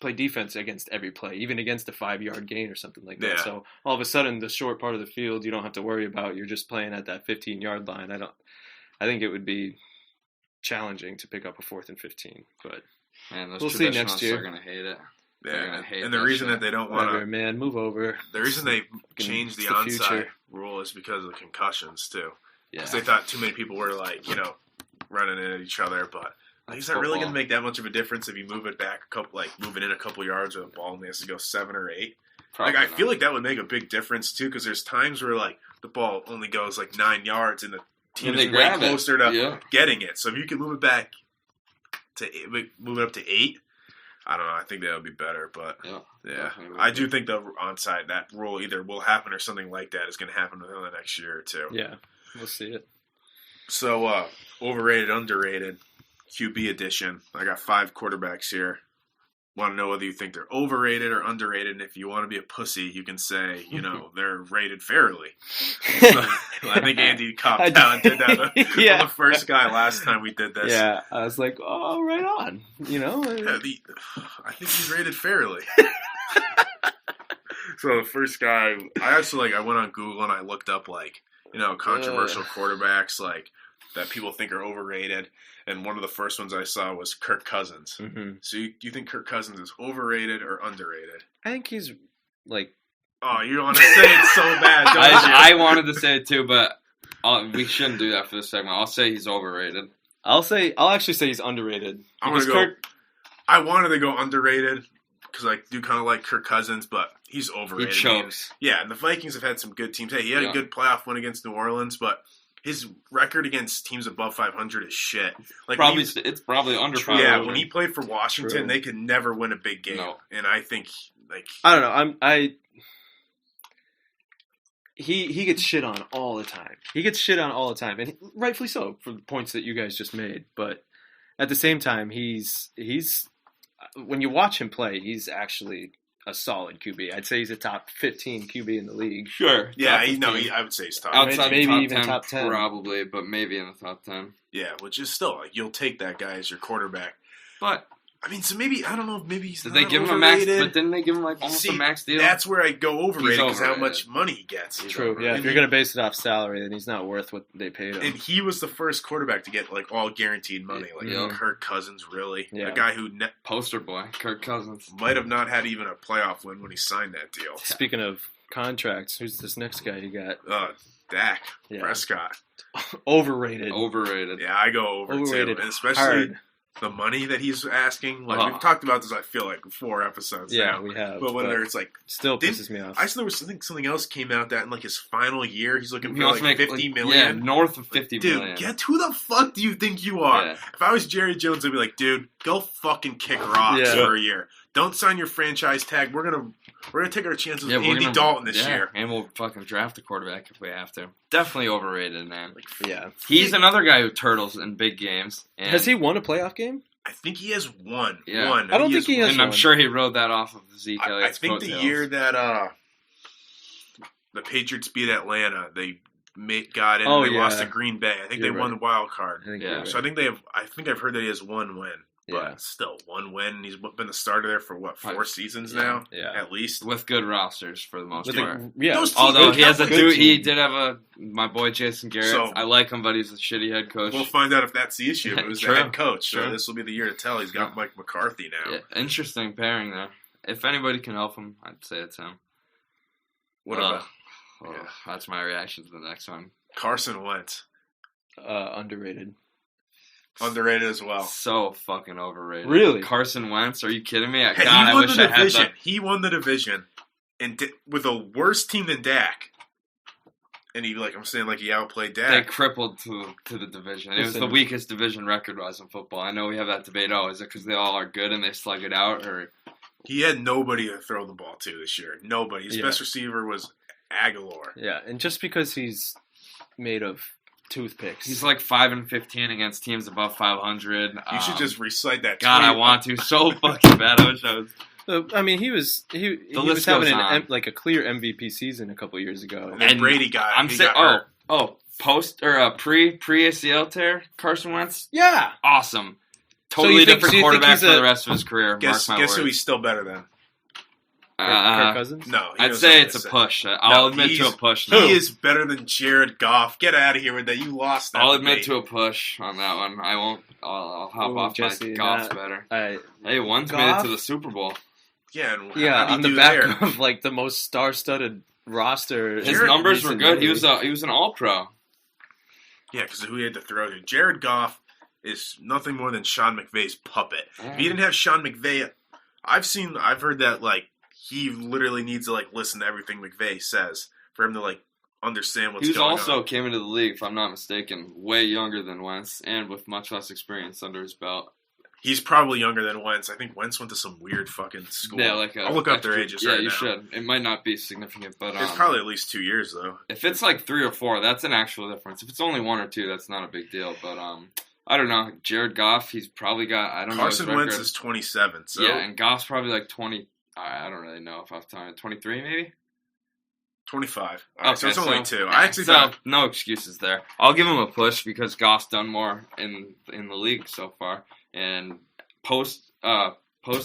play defense against every play, even against a 5-yard gain or something like that. Yeah. So all of a sudden, the short part of the field you don't have to worry about. You're just playing at that 15-yard line. I think it would be challenging to pick up a 4th and 15, but we'll see next year. They're gonna hate it. Yeah, and the reason that they don't want to, man, move over. The reason they changed the onside rule is because of the concussions too. Because they thought too many people were running at each other. But is that really going to make that much of a difference if you move it back moving in a couple yards with a ball and it has to go 7 or 8? I feel like that would make a big difference too, because there's times where the ball only goes 9 yards and the team is way closer to getting it. So if you can move it back to move it up to 8, I don't know. I think that would be better, but I do think the onside, that rule either will happen or something like that is going to happen within the next year or two. Yeah, we'll see it. So overrated, underrated, QB edition. I got 5 quarterbacks here. Want to know whether you think they're overrated or underrated, and if you want to be a pussy, you can say, they're rated fairly. So, I think Andy copped out and did that on the first guy last time we did this. Yeah, I was like, oh, right on. I think he's rated fairly. So the first guy, I went on Google and I looked up controversial quarterbacks that people think are overrated. And one of the first ones I saw was Kirk Cousins. Mm-hmm. So do you think Kirk Cousins is overrated or underrated? I think he's Oh, you want to say it so bad, don't you? I wanted to say it too, but we shouldn't do that for this segment. I'll say he's overrated. I'll actually say he's underrated. I wanted to go underrated because I do kind of like Kirk Cousins, but he's overrated. He chokes. And the Vikings have had some good teams. Hey, he had a good playoff win against New Orleans, but his record against teams above 500 is shit. It's probably under 500. Yeah, when he played for Washington, they could never win a big game. No. And I think I don't know. He gets shit on all the time. And rightfully so for the points that you guys just made. But at the same time, he's when you watch him play, he's actually a solid QB. I'd say he's a top 15 QB in the league. Sure. Yeah, I would say he's top. Outside maybe top even 10, top 10. probably, but maybe in the top 10. Yeah, which is still you'll take that guy as your quarterback. But so maybe I don't know. Maybe he's did not they give overrated. him a max? But didn't they give him almost a max deal? That's where I go overrated because how much money he gets. True. Yeah, if you're going to base it off salary, then he's not worth what they paid him. And he was the first quarterback to get all guaranteed money. Kirk Cousins, really, a guy who poster boy, Kirk Cousins might have not had even a playoff win when he signed that deal. Speaking of contracts, who's this next guy you got? Dak Prescott. Overrated. Yeah, I go overrated, and especially. Hard. The money that he's asking, we've talked about this, I feel 4 episodes now. Yeah, we have. But when there's still pisses me off. I saw there was something else came out that in his final year, he's looking for $50 million. Yeah, north of $50 million. Dude, who the fuck do you think you are? Yeah. If I was Jerry Jones, I'd be like, dude, go fucking kick rocks for a year. Don't sign your franchise tag. We're gonna take our chances with Andy Dalton this year. And we'll fucking draft a quarterback if we have to. Definitely overrated, man. He's another guy who turtles in big games. Has he won a playoff game? I think he has one. Yeah. One. I don't think he has one. And I'm sure he rode that off of Zeke Elliott's I think the year that the Patriots beat Atlanta, they got in and they lost to Green Bay. I think they won the wild card. So I think I've heard that he has one win. But still, one win. He's been the starter there for 4 seasons now? Yeah. At least. With good rosters for the most part. Although he did have my boy Jason Garrett. So, I like him, but he's a shitty head coach. We'll find out if that's the issue. It was the head coach. So this will be the year to tell. He's got Mike McCarthy now. Yeah, interesting pairing there. If anybody can help him, I'd say it's him. What about? That's my reaction to the next one. Carson Wentz. Underrated. Underrated as well. So fucking overrated. Really? Carson Wentz? Are you kidding me? He won the division. and with a worse team than Dak. And he outplayed Dak. They crippled to the division. It was the weakest division record-wise in football. I know we have that debate. Oh, is it because they all are good and they slug it out, or he had nobody to throw the ball to this year. Nobody. His best receiver was Aguilar. Yeah, and just because he's made of toothpicks, he's like 5-15 against teams above 500. You should just recite that. God, tweet. I want to so fucking bad. I wish I was. I mean, he was having a clear MVP season a couple years ago. And then Brady got. I'm saying, post or pre ACL tear, Carson Wentz. Yeah, awesome. Totally different quarterback for the rest of his career. Guess who he's still better than? Kirk Cousins? No, I'd say it's a push. I'll admit to a push. Now. He is better than Jared Goff. Get out of here with that. You lost that. I'll admit to a push on that one. I won't. I'll hop off Jesse, my Goff's better. Hey, one's made it to the Super Bowl. Yeah, on the back of like the most star-studded roster. His numbers were good. He was an All-Pro. Yeah, because of who he had to throw to. Jared Goff is nothing more than Sean McVay's puppet. If he didn't have Sean McVay, I've heard that like he literally needs to like listen to everything McVay says for him to like understand what's going on. He also came into the league, if I'm not mistaken, way younger than Wentz and with much less experience under his belt. He's probably younger than Wentz. I think Wentz went to some weird fucking school. Yeah, I'll look up their ages right now. Yeah, you should. It might not be significant, but... it's probably at least 2 years, though. If it's like 3 or 4, that's an actual difference. If it's only 1 or 2, that's not a big deal. But, I don't know. Jared Goff, he's probably got... I don't know Carson Wentz is 27, so... Yeah, and Goff's probably like 20... I don't really know if I've time. 23, maybe? 25. Okay, so it's only 2. I actually thought... No excuses there. I'll give him a push because Goff's done more in the league so far. And... Post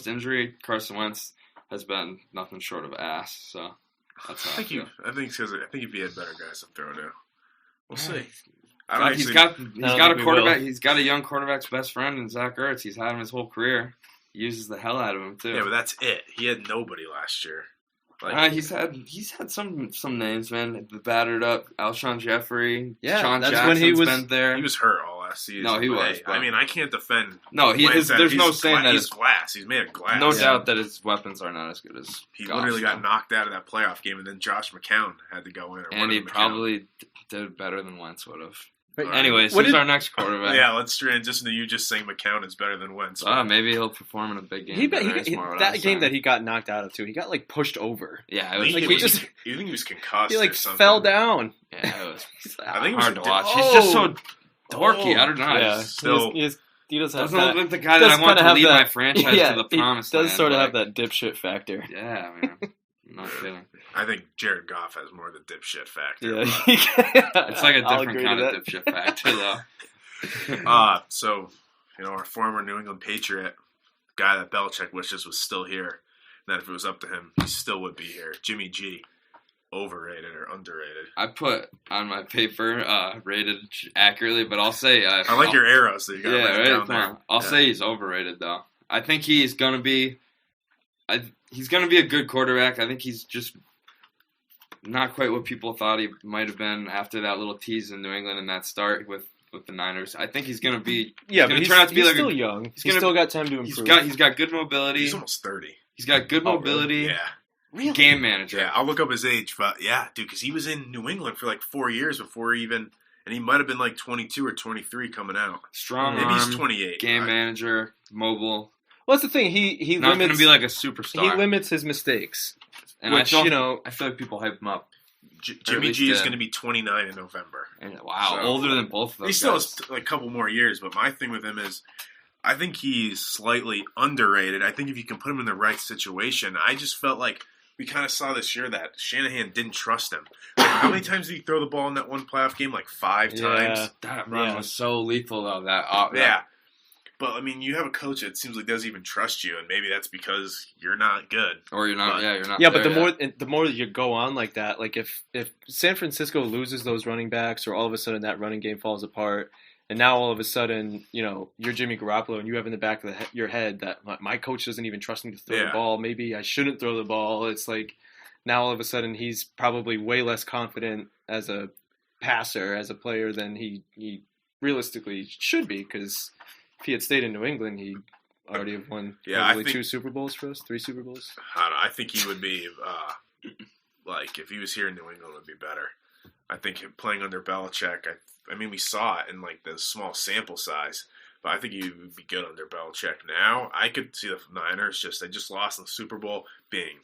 injury, Carson Wentz has been nothing short of ass. So that's how I think if he had better guys to throw to, we'll see. He's got a quarterback. He's got a young quarterback's best friend in Zach Ertz. He's had him his whole career. He uses the hell out of him too. Yeah, but that's it. He had nobody last year. He's had some names, man. The battered up Alshon Jeffrey. Yeah, Sean that's Jackson's when he was been there. He was hurt all last season. No, he was. I mean, I can't defend. No, there's no saying that he's glass. He's made of glass. No doubt that his weapons are not as good as. He literally got knocked out of that playoff game, and then Josh McCown had to go in. And he probably did better than Wentz would have. Anyways, who's our next quarterback? Yeah, let's transition to you just saying McCown is better than Wentz. Maybe he'll perform in a big game. That game that he got knocked out of too, he got like pushed over. Yeah, it was you think he was concussed? He like fell down. Yeah, it was. I think it was hard to watch. He's just so dorky. I don't know. Yeah, he doesn't look like the guy that I want to lead my franchise to the promised land. He does sort of have that dipshit factor. Yeah, man. I'm not kidding. I think Jared Goff has more of the dipshit factor. Yeah, it's like a different kind of dipshit factor, though. So, our former New England Patriot, guy that Belichick wishes was still here, that if it was up to him, he still would be here. Jimmy G, overrated or underrated? I put on my paper rated accurately, but I'll say... I like your arrows that you got down there. I'll say he's overrated, though. I think he's going to be... He's going to be a good quarterback. I think he's just not quite what people thought he might have been after that little tease in New England and that start with the Niners. I think he's going to be... Yeah, but he's still young. He's still got time to improve. He's got good mobility. He's almost 30. He's got good mobility. Really? Yeah. Really? Game manager. Yeah, I'll look up his age, but yeah, dude, because he was in New England for like 4 years before and he might have been like 22 or 23 coming out. Strong Maybe arm, he's 28. Game manager, mobile. Well, that's the thing. He not limits, going to be like a superstar. He limits his mistakes. And I feel like people hype him up. Jimmy G is going to be 29 in November. And, wow, older than both of them. He still has like a couple more years, but my thing with him is I think he's slightly underrated. I think if you can put him in the right situation, I just felt like we kind of saw this year that Shanahan didn't trust him. Like, how many times did he throw the ball in that one playoff game? Like 5 times. That run was so lethal, though. Yeah. But, I mean, you have a coach that seems like doesn't even trust you, and maybe that's because you're not good. Or you're not, you're not. Yeah, but the more that you go on like that, like if San Francisco loses those running backs or all of a sudden that running game falls apart, and now all of a sudden, you're Jimmy Garoppolo and you have in the back of your head that my coach doesn't even trust me to throw the ball, maybe I shouldn't throw the ball. It's like now all of a sudden he's probably way less confident as a passer, as a player than he realistically should be, because if he had stayed in New England, he'd already have won probably 2 Super Bowls for us, 3 Super Bowls. I don't know. I think he would be like if he was here in New England, it would be better. I think him playing under Belichick, I mean, we saw it in like the small sample size, but I think he would be good under Belichick. Now, I could see the Niners they just lost in the Super Bowl being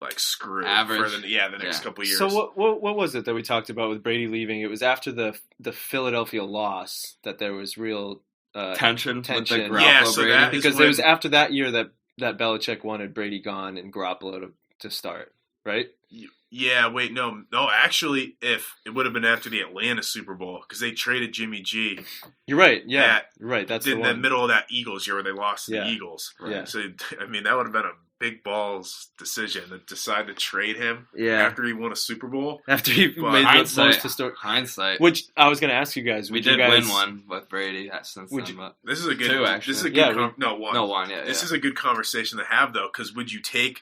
like screwed Average. for the next couple of years. So what was it that we talked about with Brady leaving? It was after the Philadelphia loss that there was real Tension. With the Garoppolo Yeah, so Brady. that- because when- it was after that year that Belichick wanted Brady gone and Garoppolo to start, right? Yeah, wait, no, actually, if it would have been after the Atlanta Super Bowl, because they traded Jimmy G You're right. Yeah, That- you're right. That's in the the one. middle of that Eagles year where they lost to Yeah. the Eagles. Yeah. So, I mean, that would have been a big balls decision to decide to trade him Yeah. after he won a Super Bowl. After he But made the hindsight- most historic. Hindsight. Which I was going to ask you guys. We would you did guys, win one with Brady since Would then. you- But This is a good. Two, This actually. is a good. Yeah, one. no, one, yeah. This yeah. is a good conversation to have though, because would you take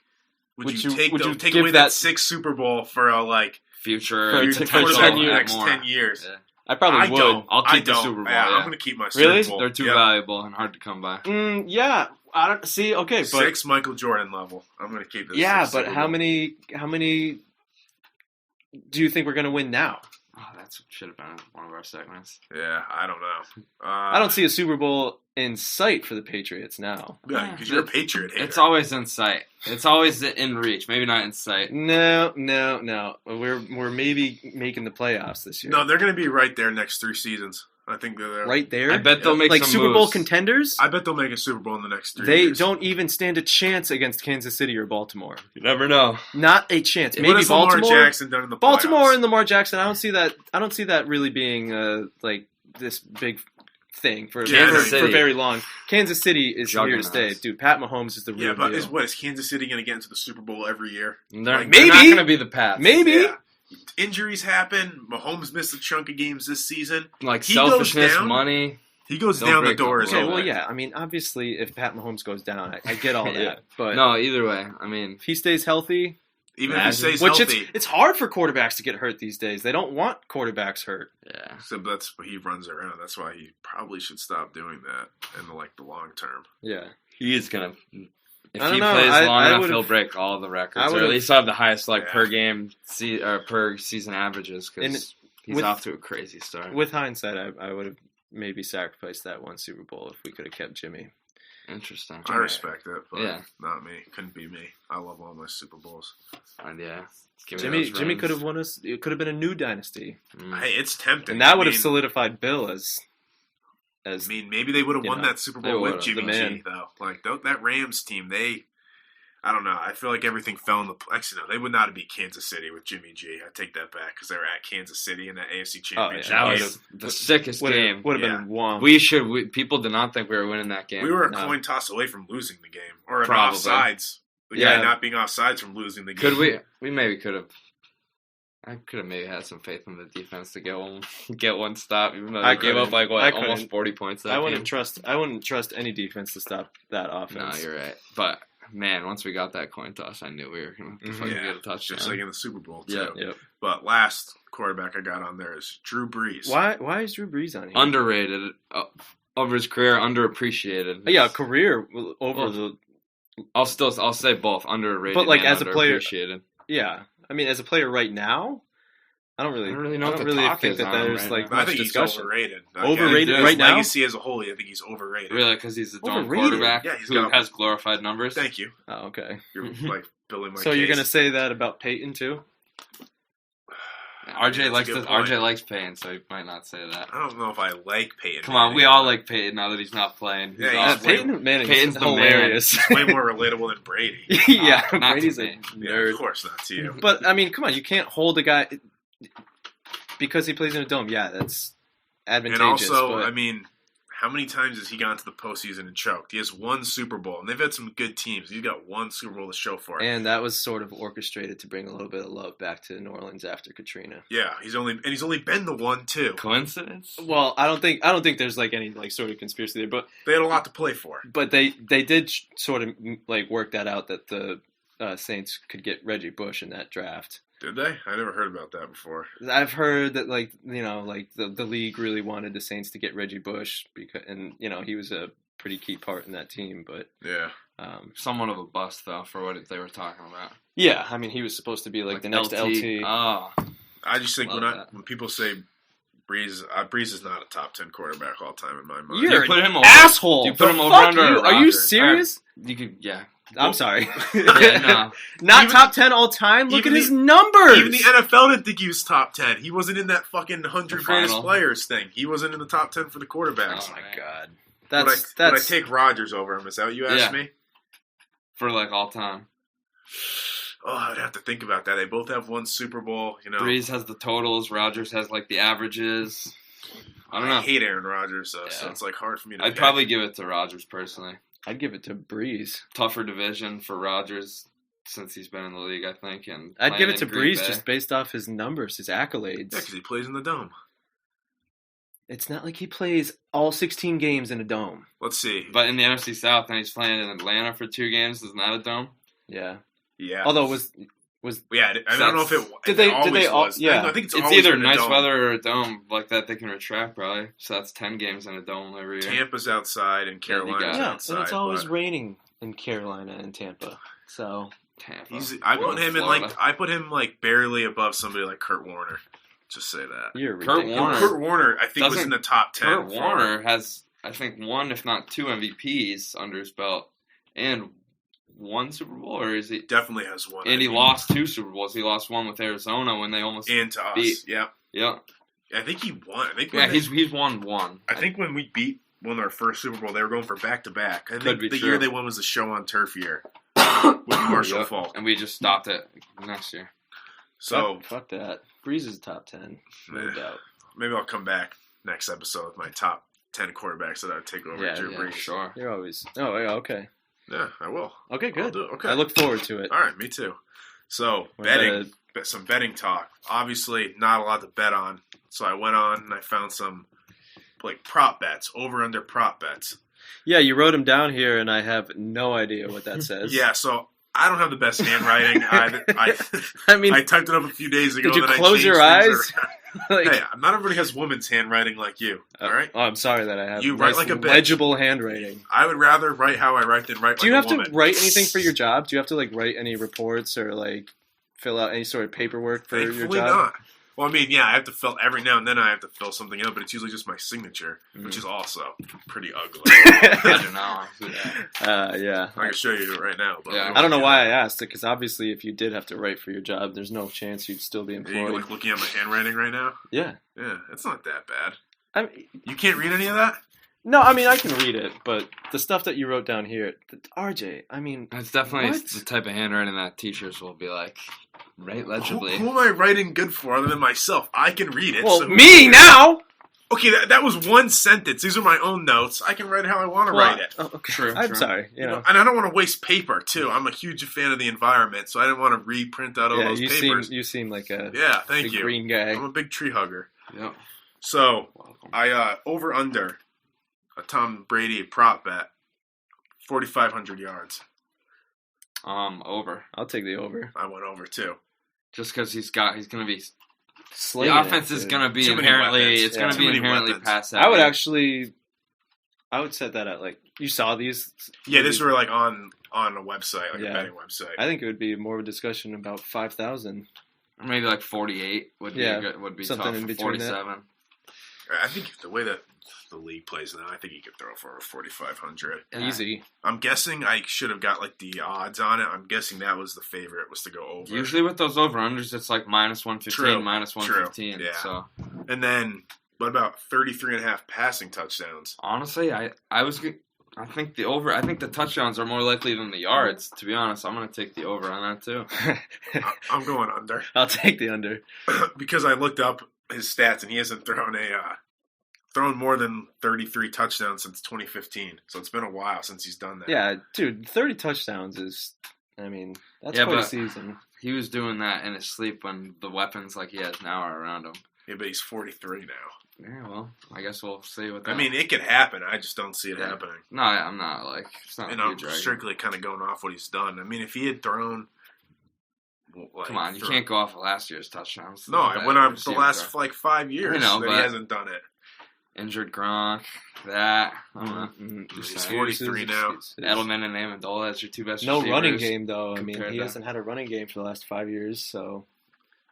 Would you you take give away that- that sixth Super Bowl for a Future For potential 10 to years. add next more. 10 years? Yeah. I probably I would. don't. I'll keep I the don't. Super Bowl, Yeah, yeah. I'm going to keep my Really? Super Bowl. They're too Yep. valuable and hard to come by. Yeah, I don't see. Okay, but Six Michael Jordan level. I'm going to keep this. yeah, sixth but Super how Bowl. many do you think we're going to win now? Oh, that should have been one of our segments. Yeah, I don't know. I don't see a Super Bowl in sight for the Patriots now. Yeah, because you're a Patriot hater. It's always in sight. It's always in reach. Maybe not in sight. No. We're maybe making the playoffs this year. No, they're going to be right there next 3 seasons. I think they're there. Right there. I bet they'll make like some Super Bowl moves. contenders. I bet they'll make a Super Bowl in the next 3 They years. don't even stand a chance against Kansas City or Baltimore. You never know. Not a chance. What Maybe has Lamar Baltimore. Jackson done in the Baltimore playoffs? and Lamar Jackson. I don't see that really being like this big thing for Kansas for City. very long. Kansas City is here to stay, Juggernauts. dude. Pat Mahomes is the real Yeah, but deal. is Kansas City going to get into the Super Bowl every year? They're, Like, they're not maybe. going to be the Pats. Maybe. Yeah. Injuries happen. Mahomes missed a chunk of games this season. Like He goes selfishness, down. money. He goes Don't down the break the doors. Okay, rules. well, yeah. I mean, obviously, if Pat Mahomes goes down, I get all that. Yeah. But No, either way. I mean, if he stays healthy, Even if he stays which healthy. it's hard for quarterbacks to get hurt these days. They don't want quarterbacks hurt. yeah. So that's what he runs around. That's why he probably should stop doing that in the long term. Yeah. He is going to. If I don't he know. plays I long enough, would've- he'll break all the I records. Or at would've- least have the highest Yeah. per game, per season averages. Because he's with- off to a crazy start. With hindsight, I would have maybe sacrificed that one Super Bowl if we could have kept Jimmy. Interesting. I respect it, but Yeah. not me. Couldn't be me. I love all my Super Bowls. And yeah. Give me Jimmy those Jimmy rings. could have won us. It could have been a new dynasty, Mm. Hey, it's tempting. and that would I have mean, solidified Bill as. I mean, maybe they would have you won know, that Super they Bowl with would've. Jimmy The man. G, though. Like, that Rams team, I don't know. I feel like everything fell in the. Actually, no, they would not have beat Kansas City with Jimmy G. I take that back because they were at Kansas City in that AFC Championship That game. was the sickest game. Would have Yeah. been one. People did not think we were winning that game. We were a No. coin toss away from losing the game, or an Probably. offsides. The Yeah. guy not being offsides from losing the game. Could we? We maybe could have. I could have maybe had some faith in the defense to get one stop, even though I they gave up couldn't. like I almost couldn't. 40 points. That I game. wouldn't trust any defense to stop that No, offense. you're right. But man, once we got that coin toss, I knew we were gonna Mhm. fucking Yeah, get a touchdown. just like in the Super Bowl too. Yeah. Yep. But last quarterback I got on there is Drew Brees. Why is Drew Brees on here? Underrated over his career, underappreciated. Yeah, career over Well, the. I'll say both underrated. But, like, and as a player- underappreciated. Yeah, I mean, as a player right now, I don't really know what the really talk think is that on him there's right like now. I much think discussion. he's overrated. Overrated His right now? legacy as a whole, I think he's overrated. Really, because he's a dumb Overrated. quarterback Yeah, he's who got- has glorified numbers. Thank you. Oh, okay. You're like building my So case. you're gonna say that about Peyton too? RJ That's a likes good the, point. RJ likes Payne, so he might not say that. I don't know if I like Peyton. Come on, Manning. we all like Peyton now that he's not playing. He's Yeah, Yeah, awesome. Peyton Manning's Peyton's the man. hilarious. He's way more relatable than Brady. yeah, Not Brady's to a me. Yeah, nerd. of course not to you. But I mean, come on, you can't hold a guy because he plays in a dome. Yeah, that's And advantageous. also, but I mean, how many times has he gone to the postseason and choked? He has one Super Bowl, and they've had some good teams. He's got one Super Bowl to show for it. and that was sort of orchestrated to bring a little bit of love back to New Orleans after Katrina. Yeah, he's only been the one too. Coincidence? Well, I don't think there's like any like sort of conspiracy there, but They had a lot to play for. they did sort of like work that out that the Saints could get Reggie Bush in that draft. Did they? I never heard about that before. I've heard that like the league really wanted the Saints to get Reggie Bush because he was a pretty key part in that team, but Yeah. Somewhat of a bust, though, for what they were talking about. Yeah, I mean, he was supposed to be like the next LT. Oh, I just think Love when people say Breeze is not a top 10 quarterback all time in my mind. You're put him an over. asshole. Do you put him over Fuck under you. or Are you Rodgers? serious? You could, yeah. I'm sorry. Yeah, no. Not Even- top 10 all time. Look at even his the- numbers. Even the NFL didn't think he was top 10. He wasn't in that fucking 100 The greatest final. players thing. He wasn't in the top 10 for the quarterbacks. Oh my god. Would I take Rodgers over him? Is that what you asked Yeah. me? For like all time. Oh, I'd have to think about that. They both have one Super Bowl. You know, Breeze has the totals. Rodgers has like the averages. I don't I know. hate Aaron Rodgers, though, so Yeah. it's like hard for me to I'd pick. probably give it to Rodgers personally. I'd give it to Breeze. Tougher division for Rodgers since he's been in the league, I think. And I'd give playing it to in Green Breeze Bay. just based off his numbers, his accolades. Yeah, because he plays in the dome. It's not like he plays all 16 games in a dome. Let's see. But in the NFC South, and he's playing in Atlanta for 2 games. Isn't that a dome? Yeah. Yeah. Although was Yeah, I don't know if it. Did they always all- was. yeah. I think it's It's always either been a nice dome. weather or a dome like that. They can retract probably. So that's 10 games in a dome every year. Tampa's outside and Yeah, you Carolina's got it. yeah, outside. and it's always but raining in Carolina and Tampa. So Tampa. I put him in Florida. I put him like barely above somebody like Kurt Warner. Just say that. you're Kurt ridiculous. Warner. Kurt Warner, I think, was Doesn't- in the top 10. Kurt for- Warner has, I think, 1 if not 2 MVPs under his belt and 1 Super Bowl, or is he? definitely has one. And I he mean, lost 2 Super Bowls. He lost 1 with Arizona when they almost and to us. beat. Yeah, Yeah, I think he won. I think yeah. when He's won 1. I think when we won our first Super Bowl, they were going for back to back. I Could think be the true. year they won was the show on turf year with Marshall Yep. Faulk. And we just stopped it next year. So fuck that. Breeze is top 10, no Yeah. doubt. maybe I'll come back next episode with my top 10 quarterbacks that I'd take over Yeah, Drew Yeah, Brees. sure. You're always. Oh yeah, okay. Yeah, I will. Okay, I'll good. do it. Okay. I look forward to it. All right, me too. So We're betting, some betting talk. Obviously, not a lot to bet on. So I went on and I found some like prop bets, over under prop bets. Yeah, you wrote them down here, and I have no idea what that says. Yeah, so I don't have the best handwriting. I I mean, typed it up a few days ago. did you then I close changed your things eyes? around. like, Hey, not everybody has woman's handwriting like you. All right. Oh, I'm sorry that I have You write nice, like a bitch. legible handwriting. I would rather write how I write than write Do you like have a woman. to write anything for your job? Do you have to like write any reports or like fill out any sort of paperwork for your Thankfully job? not. Well, I mean, yeah, I have to fill every now and then. I have to fill something out, but it's usually just my signature, which is also pretty ugly. I don't know. Yeah. Yeah. I can show you it right now. But Yeah. I don't know why I asked it, because obviously if you did have to write for your job, there's no chance you'd still be Are you employed. like looking at my handwriting right now? Yeah. Yeah, it's not that bad. I mean, You can't read any of that? no, I mean, I can read it, but the stuff that you wrote down here, RJ, I mean, It's definitely What? the type of handwriting that teachers will be like, write legibly. Who am I writing good for other than myself? I can read it. well, so who me cares? now! Okay, that was one sentence. These are my own notes. I can write it how I want to write it. Oh, okay. True, I'm true. sorry, you know. And I don't want to waste paper, too. I'm a huge fan of the environment, so I didn't want to reprint out all Yeah, those you papers. seem like a Yeah, thank big you. green guy. I'm a big tree hugger. Yep. So, Welcome. I over under a Tom Brady prop bet, 4,500 yards. Over. I'll take the over. I went over too. Just because he's going to be. Slinging The offense it, is dude. going to be Too many inherently. weapons. It's Yeah. going to Too be many inherently weapons. pass I would heavy. actually. I would set that at like you saw these. Yeah, this were like on a website, like Yeah. a betting website. I think it would be more of a discussion about 5,000. Or maybe like 48 would be Yeah, would be something tough. in For between that. 47. I think the way that the league plays now, I think he could throw for 4,500. Yeah. Easy. I'm guessing I should have got like the odds on it. I'm guessing that was the favorite, was to go over. Usually with those over unders, it's like minus 115, True, minus 115. true, yeah. So And then what about 33.5 passing touchdowns? honestly, I think the over. I think the touchdowns are more likely than the yards. To be honest, I'm going to take the over on that too. I'm going under I'll take the under. because I looked up his stats and he hasn't thrown more than 33 touchdowns since 2015. So it's been a while since he's done that. Yeah, dude, 30 touchdowns is, I mean, that's Yeah, quite a but- season. He was doing that in his sleep when the weapons like he has now are around him. Yeah, but he's 43 now. Yeah, well, I guess we'll see what that. I mean, it could happen. I just don't see it Yeah. happening. no, I'm not like it's not And a I'm huge argument. strictly kind of going off what he's done. I mean, if he had thrown, like, Come on, you can't go off of last year's touchdowns. No, I went on for the last like 5 years I know, that he but- hasn't done it. Injured Gronk. That. I don't know. He's 43 now. Edelman and Amendola, that's your two best No receivers. running game, though. I mean, compared he to- hasn't had a running game for the last 5 years, so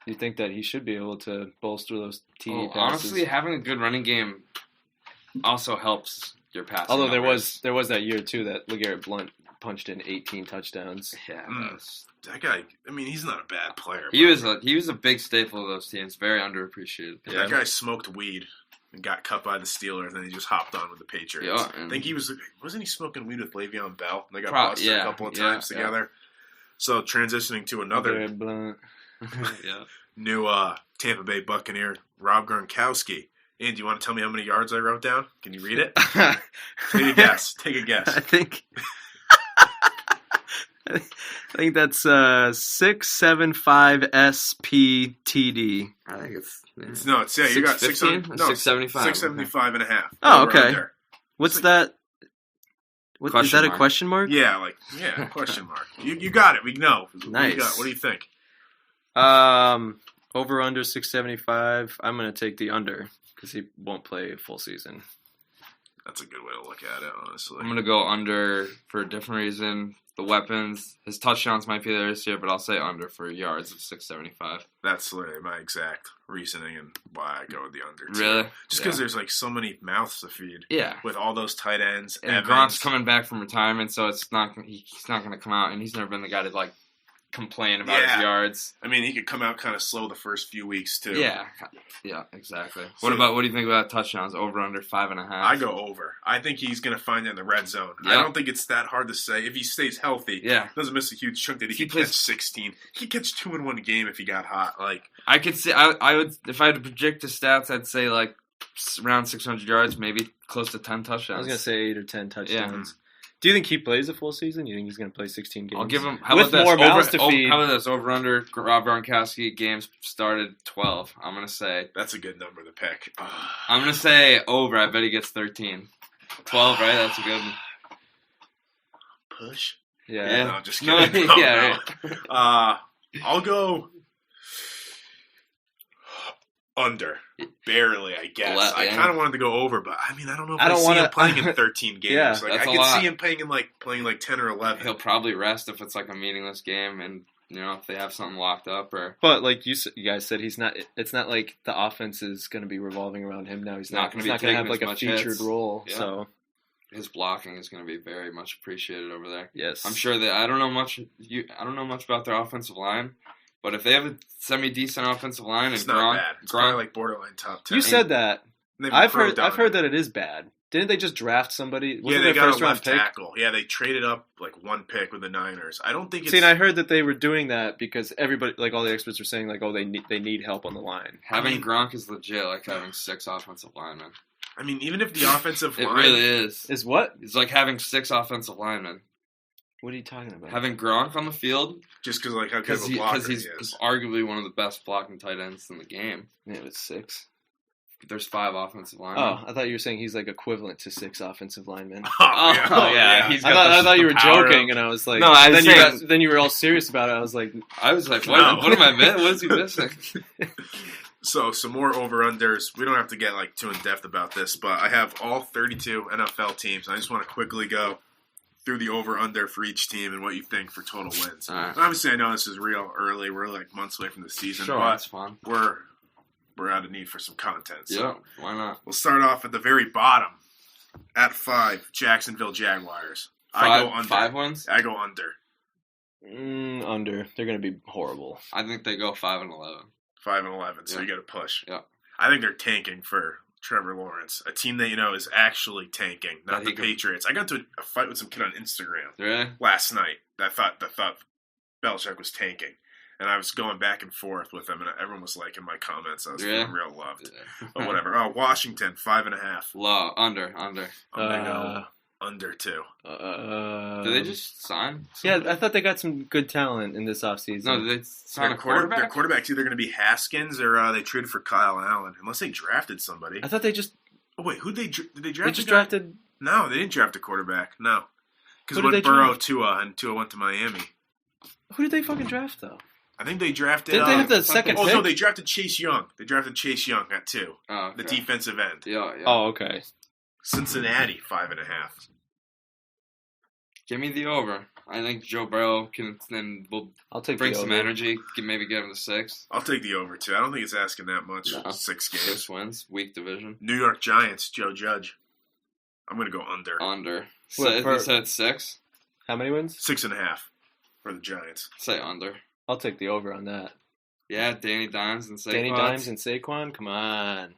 you think that he should be able to bolster those TD Well, passes. honestly, having a good running game also helps your passing. Although numbers. there was that year, too, that LeGarrette Blount punched in 18 touchdowns. Yeah, That guy, I mean, he's not a bad player. he was a big staple of those teams. Very underappreciated. Yeah, that guy smoked weed and got cut by the Steelers, and then he just hopped on with the Patriots. Yeah, I think wasn't he smoking weed with Le'Veon Bell? They got Pro- busted yeah, a couple of yeah, times yeah. together. So transitioning to another LeGarrette Blount. Yeah. new Tampa Bay Buccaneer, Rob Gronkowski. And do you want to tell me how many yards I wrote down? Can you read it? Take a guess. Take a guess. I think that's 675 SPTD. I think it's You got 615? 600. No, 675. 675 and a half. Oh, Over okay. under. What's that? Is Question that a mark. question mark? Yeah, question mark. You got it. We know. Nice. What do you think? Over under 675. I'm gonna take the under because he won't play a full season. That's a good way to look at it, honestly. I'm gonna go under for a different reason. The weapons, his touchdowns might be there this year, but I'll say under for yards of 675. That's literally my exact reasoning and why I go with the under. Too. Really? Just because there's so many mouths to feed. Yeah. With all those tight ends. And Evans. Gronk's coming back from retirement, so he's not going to come out, and he's never been the guy to complain about his yards. I mean, he could come out kind of slow the first few weeks too. Yeah, exactly. So- What do you think about touchdowns? Over under 5.5. I go over. I think he's going to find it in the red zone. Yeah. I don't think it's that hard to say. If he stays healthy, doesn't miss a huge chunk that he could catch 16. He could catch 2 in one game if he got hot. I could see. I would, if I had to project his stats, I'd say around 600 yards, maybe close to 10 touchdowns. I was gonna say 8 or 10 touchdowns. Do you think he plays a full season? You think he's gonna play 16 games? I'll give him with more mouths to feed. How about this? Over under Rob Gronkowski games started 12. I'm gonna say that's a good number to pick. I'm gonna say over. I bet he gets 13. 12, right? That's a good push. Yeah. No, just kidding. No, Right. I'll go under. Barely, I guess. I kind of wanted to go over, but I mean, I don't know if I see him playing in 13 games. Yeah, I could see him playing in 10 or 11. He'll probably rest if it's a meaningless game, and if they have something locked up or. But you guys said, he's not. It's not like the offense is going to be revolving around him now. He's not going to have a featured hits. role. Yeah. So his blocking is going to be very much appreciated over there. Yes, I'm sure that I don't know much about their offensive line. But if they have a semi-decent offensive line, it's and not bad. It's probably borderline top 10. You said that. I've heard that it is bad. Didn't they just draft somebody? Yeah, they got a left tackle. Yeah, they traded up one pick with the Niners. I don't think it's... See, and I heard that they were doing that because everybody, all the experts were saying, they need help on the line. Having Gronk is legit, having 6 offensive linemen. I mean, even if the offensive line... It really is. Is what? It's like having 6 offensive linemen. What are you talking about? Having Gronk on the field, just because how good of a blocker he's arguably one of the best blocking tight ends in the game. Yeah, it was 6. There's 5 offensive linemen. Oh, I thought you were saying he's equivalent to 6 offensive linemen. Yeah. He's got I thought you were joking, and I was like, no. Then you were all serious about it. I was like, what am I missing? What is he missing? So, some more over-unders. We don't have to get too in-depth about this, but I have all 32 NFL teams. I just want to quickly go through the over-under for each team and what you think for total wins. Right. Obviously, I know this is real early. We're months away from the season. Sure, but that's fun. We're out of need for some content. So yeah, why not? We'll start off at the very bottom. At 5, Jacksonville Jaguars. I go under. 5 wins? I go under. Under. They're going to be horrible. I think they go 5-11. 5-11, so you got to push. Yeah. I think they're tanking for Trevor Lawrence, a team that is actually tanking, not the Patriots. I got into a fight with some kid on Instagram last night that thought Belichick was tanking, and I was going back and forth with him, and everyone was liking my comments. I was feeling real loved, but whatever. Oh, Washington 5.5. Low, under. I'm gonna go under 2. Did they just sign? Yeah, I thought they got some good talent in this offseason. No, did they sign a quarterback? Their quarterback's either going to be Haskins or they traded for Kyle Allen, unless they drafted somebody. I thought they just... Oh, wait, did they draft? They just drafted... No, they didn't draft a quarterback, no. Because it went Burrow, Tua, and Tua went to Miami. Who did they fucking draft, though? I think they drafted. Didn't they have the second Oh pick? no, they drafted Chase Young. They drafted Chase Young at 2. Oh, okay. The defensive end. Yeah. Oh, okay. Cincinnati 5.5. Give me the over. I think Joe Burrow can then will I'll take bring the some over. energy. Maybe get him to 6. I'll take the over too. I don't think it's asking that much. No. 6 games. 6 wins. Weak division. New York Giants, Joe Judge. I'm gonna go under. Under. What, So, you said 6? How many wins? 6.5 for the Giants. Say under. I'll take the over on that. Yeah, Danny Dimes and Saquon. Danny Dimes and Saquon? Come on.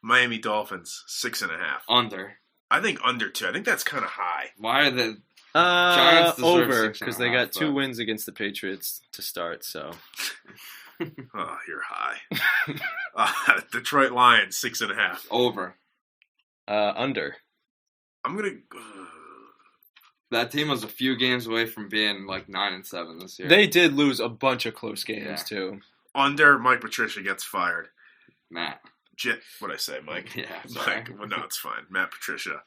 Miami Dolphins 6.5. Under. I think under 2. I think that's kind of high. Why are the Giants deserve Over, 6.5, because they got 2 but- wins against the Patriots to start, so. Oh, you're high. Detroit Lions 6.5. over? Under. I'm gonna. That team was a few games away from being like 9-7 this year. They did lose a bunch of close games, Yeah. too. Under. Mike Patricia gets fired. Matt. What'd I say, Mike? Yeah, sorry. Mike. Well, no, it's fine. Matt Patricia.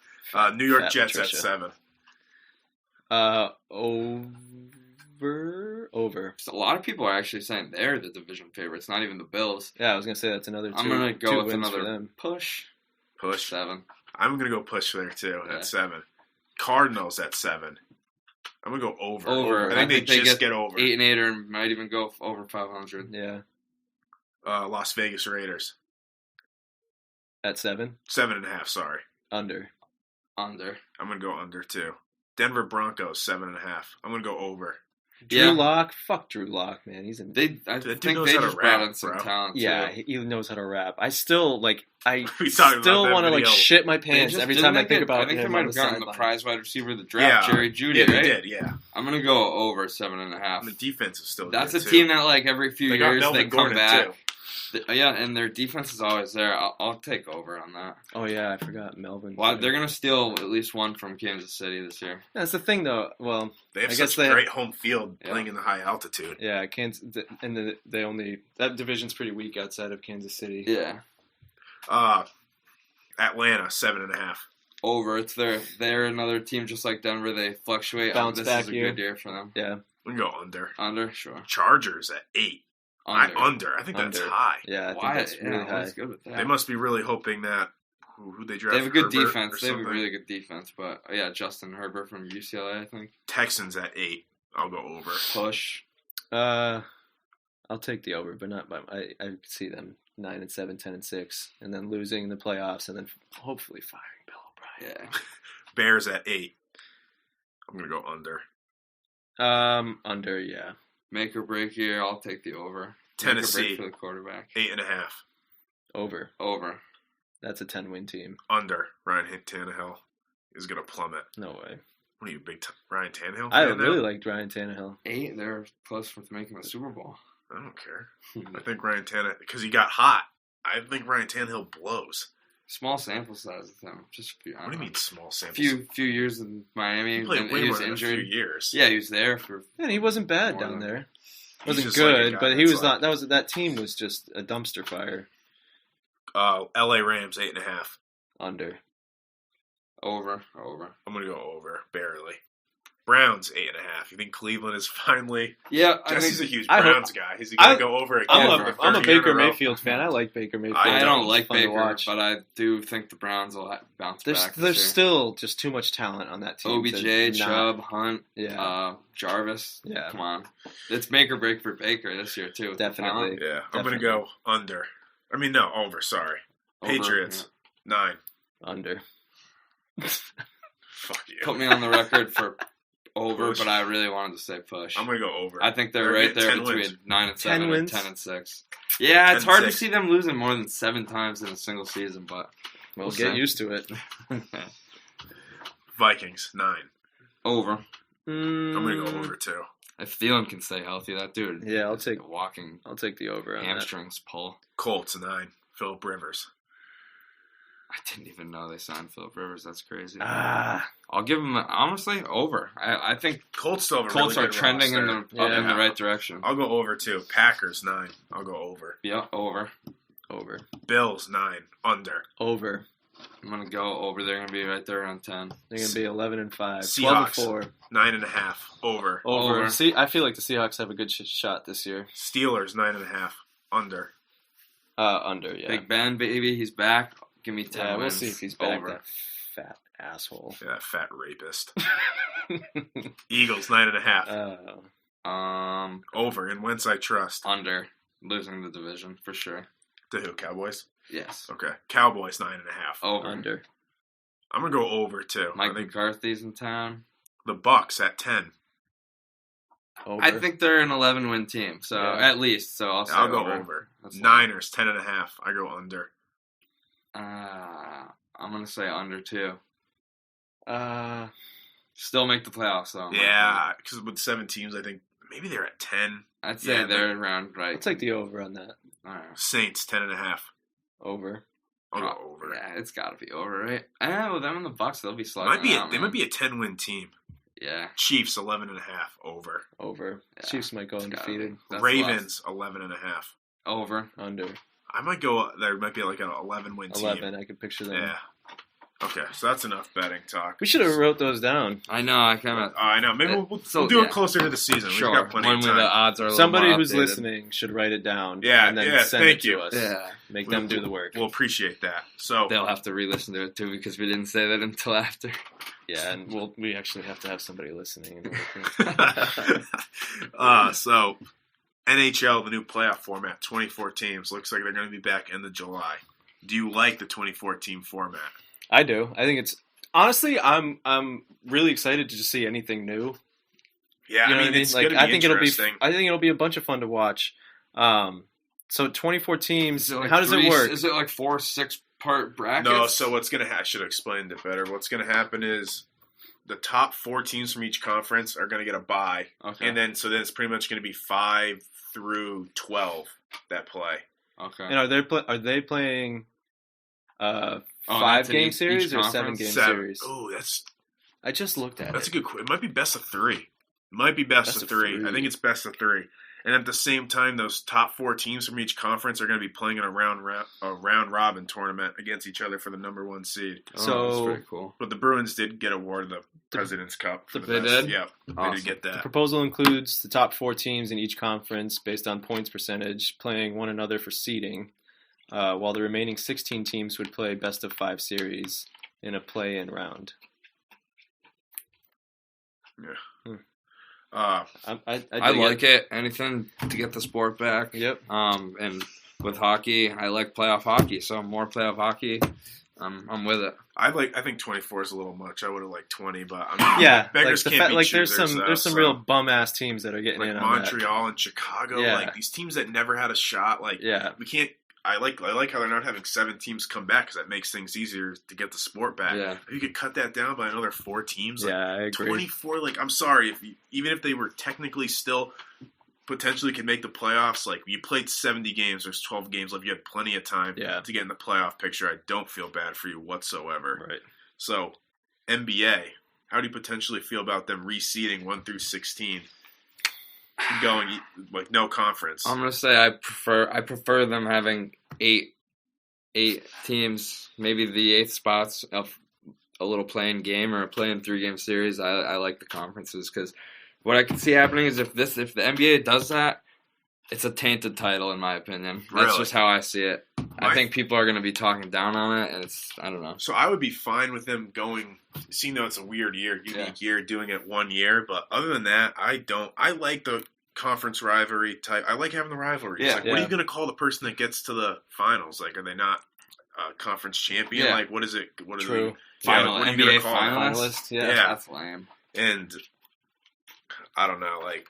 New York Fat Jets Patricia. at 7. Over. So a lot of people are actually saying they're the division favorites, not even the Bills. Yeah, I was going to say that's another 2 I'm going to go 2 with wins for another them. push. Push. 7. I'm gonna go push there too Yeah. at 7. Cardinals at 7. I'm gonna go over. Over. I think they just get over. 8-8 or might even go over 500. Yeah. Las Vegas Raiders At 7. 7.5. Sorry, Under. Under. I'm gonna go under too. Denver Broncos 7.5. I'm gonna go over. Drew Lock. Fuck Drew Lock, man. He's in. I dude think knows they how to just brought rap, in some bro. talent. Yeah, too. he knows how to rap. I still We talked about still that want to like video. shit my They pants just- every didn't time I they think get- about I think they him might on have the gotten the sideline. prize wide receiver of the draft, Yeah. Jerry Judy, Yeah, they right? did. Yeah, I'm gonna go over 7.5. and the defense is still. That's good a too. team that like every few They got years Melvin they come Gordon back. too. Yeah, and their defense is always there. I'll take over on that. Oh yeah, I forgot Melvin. Well, they're gonna steal at least one from Kansas City this year. That's the thing, though. Well, They have I such guess they have- great home field Yeah. playing in the high altitude. yeah, Kansas, and they only that division's pretty weak outside of Kansas City. Yeah, Atlanta 7.5. over. They're another team just like Denver. They fluctuate. Bounce This back is a year. good year for them. Yeah, We can go under. Under, sure. Chargers at 8. Under. I think that's Under. high. yeah, I think Why? that's really Yeah, high. that's good with that. They must be really hoping that who they They drafted. have a good Herbert defense. or They have a something. really good defense. But yeah, Justin Herbert from UCLA, I think. Texans at 8. I'll go over. Push. I'll take the over, but not by. I see them 9-7, 10-6, and then losing in the playoffs, and then hopefully firing Bill O'Brien. Yeah. Bears at 8. I'm gonna go under. Under, yeah. Make or break here. I'll take the over. Tennessee. Make or break for the quarterback. 8.5. Over. Over. That's a 10-win team. Under. Ryan Tannehill is gonna plummet. No way. What are you, big Ryan Tannehill? I fan now? really liked Ryan Tannehill. 8. They're close with making the Super Bowl. I don't care. I think Ryan Tannehill, because he got hot. I think Ryan Tannehill blows. Small sample size with him. Just a few. What do you mean small samples? Few years in Miami. He played and way he more was than injured. a few years. Yeah, he was there for. And he wasn't bad More down than- there. He's Wasn't just like a good, guy but he that's was like- not. That team was just a dumpster fire. LA Rams 8.5. Under. Over. I'm gonna go over barely. Browns 8.5. You think Cleveland is finally? Yeah, I Jesse's think a huge I hope- Browns guy. Is he gonna I- go over again? I'm Over. a for third year Baker in a row? Mayfield fan. I like Baker Mayfield. I I don't don't. like Fun to Baker, watch. but I do think the Browns will bounce back. There's this year. still just too much talent on that team. OBJ, to not- Chubb, Hunt, Yeah. Jarvis. Yeah. Come on, it's make or break for Baker this year too. with the Definitely. talent. Yeah, I'm gonna Definitely. go under. I mean, no, over. Sorry. Over, Patriots 9. Under. Fuck you. Put me on the record for over, Push. but I really wanted to say push. I'm gonna go over. I think they're They're right getting there 10 between wins. 9-7 10 and wins. 10-6. Yeah, it's 10 hard to 6. see them losing more than 7 times in a single season, but Well, We'll get see. used to it. Vikings 9. over. I'm gonna go over too. If Thielen can stay healthy, that dude. Yeah, I'll is take- a walking I'll take the over on that. hamstrings pull. Colts 9. Philip Rivers. I didn't even know they signed Philip Rivers. That's crazy. Ah, I'll give him honestly over. I think Colts still have a Colts really are good trending in the roster. up in the Yeah. right direction. I'll go over too. Packers 9. I'll go over. Yeah, over. over. Bills 9. Under. Over. I'm gonna go over. They're gonna be right there around 10. They're going to be 11-5. Seahawks. 12-4. 9.5 over. Over. See, I feel like the Seahawks have a good shot this year. Steelers 9.5 under. Under, yeah. Big Ben, baby, he's back. Give me 10 Yeah, we'll wins. see if he's back. Over. That fat asshole. Yeah, that fat rapist. Eagles 9.5 over. And Wentz I trust. Under. Losing the division for sure. To who? Cowboys. Yes. Okay. Cowboys 9.5 Over. Under. I'm gonna go over too. Mike I think McCarthy's in town. the Bucks at 10. Over. I think they're an 11-win team, so Yeah. at least. So I'll say I'll go over. That's Niners 10.5. I go under. I'm gonna say under too. Uh, Still make the playoffs though. Yeah, because with 7 teams, I think maybe they're at 10. I'd say Yeah, they're around right. I'll take the over on that. All right. Saints 10.5. Over. I'll go over. Yeah, it's got to be over, right? With them and the Bucks, they'll be They slugging. might be a 10-win team. Yeah. Chiefs 11.5 over. Over. Yeah, Chiefs might go it's gotta undefeated. be. That's Ravens 11.5. Over. Under. I might go. There might be like an 11-win team. 11. I could picture them. Yeah. Okay, so that's enough betting talk. We should have wrote those down. I know. I kind of. I know. Maybe we'll So, do yeah. it closer to the season. Sure. We've got plenty When of the time. odds are a little Somebody more who's updated. listening should write it down. Yeah, and then yeah, send thank it to you. us. Yeah. Make them do the work. We'll appreciate that. So They'll have to re-listen to it too because we didn't say that until after. Yeah, and we actually have to have somebody listening. so NHL, the new playoff format, 24 teams. Looks like they're going to be back end of July. Do you like the 24-team format? I do. I think it's honestly, I'm really excited to just see anything new. Yeah, You know I what mean, it's Like, going to be I think it'll be. interesting. I think it'll be a bunch of fun to watch. So 24 teams. Is it like How does it work? Is it like 4 6-part brackets? No, so what's going to I should have explained it better. What's going to happen is the top 4 teams from each conference are going to get a bye. Okay. And then it's pretty much going to be 5 through 12 that play. Okay. And are they playing 5 that's in game each series or 7 conference? game 7. series? Oh, that's I just looked at a it. good question. It might be best of 3. It might be best of 3. I think it's best of 3. And at the same time, those top 4 teams from each conference are going to be playing in a round robin tournament against each other for the number 1 seed. So- that's very cool. But the Bruins did get awarded the President's Cup. For They the best. did? Yeah, they Awesome. did get The that. proposal includes the top 4 teams in each conference based on points percentage playing one another for seeding, while the remaining 16 teams would play best of 5 series in a play-in round. Uh, I like it. Anything to get the sport back. Yep. And with hockey, I like playoff hockey. So more playoff hockey. I'm with it. I think 24 is a little much. I would have liked 20, but I mean, Yeah, beggars like, can't be there's choosers, there's some so- real bum ass teams that are getting like in on that. Montreal and Chicago, Yeah. like these teams that never had a shot. Like Yeah, we can't. I like how they're not having 7 teams come back because that makes things easier to get the sport back. Yeah. If you could cut that down by another 4 teams, like yeah, I agree. 24. Like I'm sorry, even if they were technically still potentially could make the playoffs, like you played 70 games, there's 12 games left. You had plenty of time Yeah. to get in the playoff picture. I don't feel bad for you whatsoever. Right. So, NBA, how do you potentially feel about them reseeding 1 through 16, going like no conference? I'm gonna say I prefer them having eight teams, maybe the 8th spots of a little playing game or a playing 3-game series. I like the conferences because what I can see happening is if the NBA does that, it's a tainted title in my opinion. That's Really? just how I see it. I think people are going to be talking down on it, and I don't know. So I would be fine with them going, seeing though it's a weird year, unique year, doing it 1 year. But other than that, I like the conference rivalry type. I like having the rivalries. Yeah, Like, what are yeah. you going to call the person that gets to the finals? Like, are they not a conference champion? Yeah. Like, what is it? What True. are they? Final what are you gonna NBA call them? finalist. Yeah, Yeah. that's lame. And I don't know, like,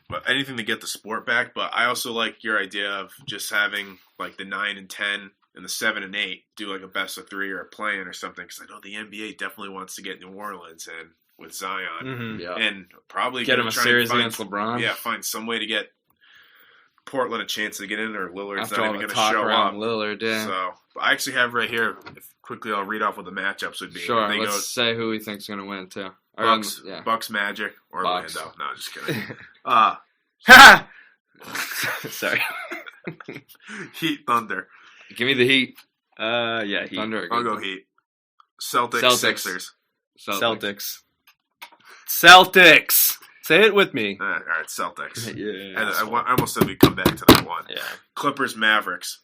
but anything to get the sport back. But I also like your idea of just having like the 9 and 10 and the 7 and 8 do like a best of 3 or a play-in or something. Because I know the NBA definitely wants to get New Orleans in with Zion, Mhm. Yeah. and probably Get him gonna a try and series find, against LeBron. Yeah, find some way to get Portland a chance to get in, or Lillard's After not all even the going to talk show around up. Lillard, yeah. So, but I actually have right here. Quickly, I'll read off what the matchups would be. Sure, They let's go say who we think's going to win, too. Or, Bucks, yeah. Bucks, Magic, Bucks. Orlando. No, just kidding. Sorry. Heat, Thunder. Give me the Heat. Yeah, Heat. Thunder. I'll go Heat. Celtics. Sixers. Celtics. Say it with me. All right, Celtics. Yeah. And I almost said we'd come back to that one. Yeah. Clippers, Mavericks.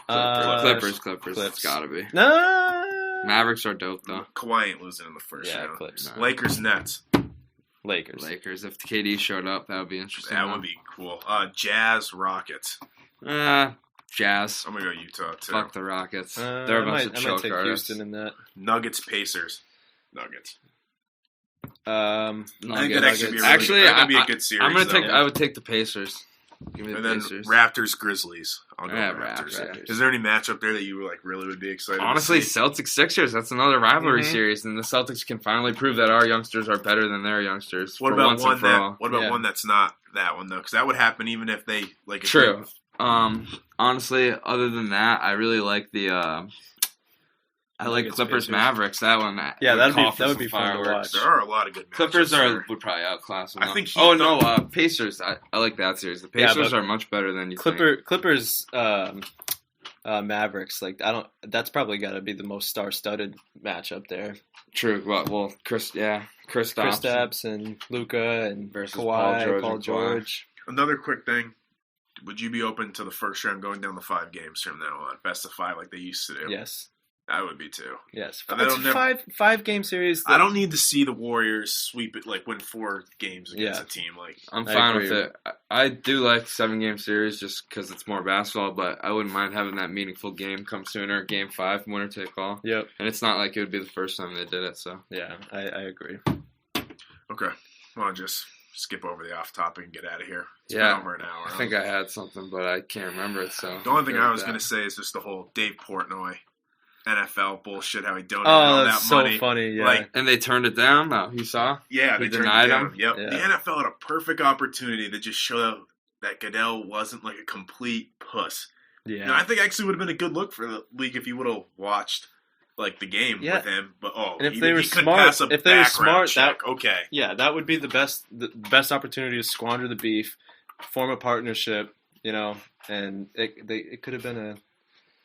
Clippers. Clips. It's gotta be. No. Mavericks are dope though. Kawhi ain't losing in the first round. Clips. No. Lakers, Nets. Lakers. If KD showed up, that would be interesting. That would be cool. Jazz, Rockets. Jazz. I'm gonna go Utah too. Fuck the Rockets. They're a bunch of I might choke take artists. Houston in that. Nuggets, Pacers. Nuggets. Nuggets. I think that'd actually be a really Actually, good, that'd be a good series. I'm gonna though. I would take the Pacers. Give me And the then Pacers. Raptors, Grizzlies. I'll go Yeah, Raptors. Raptors. Is there any matchup there that you really would be excited? Honestly, to see? Celtics Sixers. That's another rivalry Mhm. series, and the Celtics can finally prove that our youngsters are better than their youngsters. What for about once one and for that? all. What about Yeah. one that's not that one though? Because that would happen even if they like. If True. Honestly, other than that, I really like the. I like Nuggets, Clippers Pacers. Mavericks. That one. Yeah, would call for that would some be fun to fireworks. watch. There are a lot of good. Clippers matchups would probably outclass them. I think Oh Heat, no, Pacers. I like that series. The Yeah, Pacers but are much better than you think. Clippers. Mavericks. Like I don't. That's probably got to be the most star-studded matchup there. True. Well, Kristaps and Luka and Versus Kawhi, Paul George Paul and Kawhi. George. Another quick thing. Would you be open to the first round going down the 5 games from now on, best of 5 like they used to do? Yes. I would be too. Yes. And It's a five game series. I don't need to see the Warriors sweep it, like win 4 games against Yeah. a team. Like I'm I fine agree. with it. I do like 7-game series just because it's more basketball, but I wouldn't mind having that meaningful game come sooner. Game 5, winner take all. Yep. And it's not like it would be the first time they did it. So Yeah, I agree. okay, well, just skip over the off topic and get out of here. It's Yeah. been over an hour. I think I had something, but I can't remember it. So The only thing go I with was that. going to say is just the whole Dave Portnoy NFL bullshit. How he donated Oh, all that's that so money. funny. Yeah. Like, And they turned it down. No, you saw. yeah, He they turned denied it down. him? Yep. Yeah. The NFL had a perfect opportunity to just show that Goodell wasn't like a complete puss. yeah. You know, I think actually would have been a good look for the league if he would have watched like the game Yeah. with him. But And if he, they were he couldn't smart- pass a if they were background smart, check. Okay. Yeah, that would be the best opportunity to squander the beef, form a partnership, and it could have been a.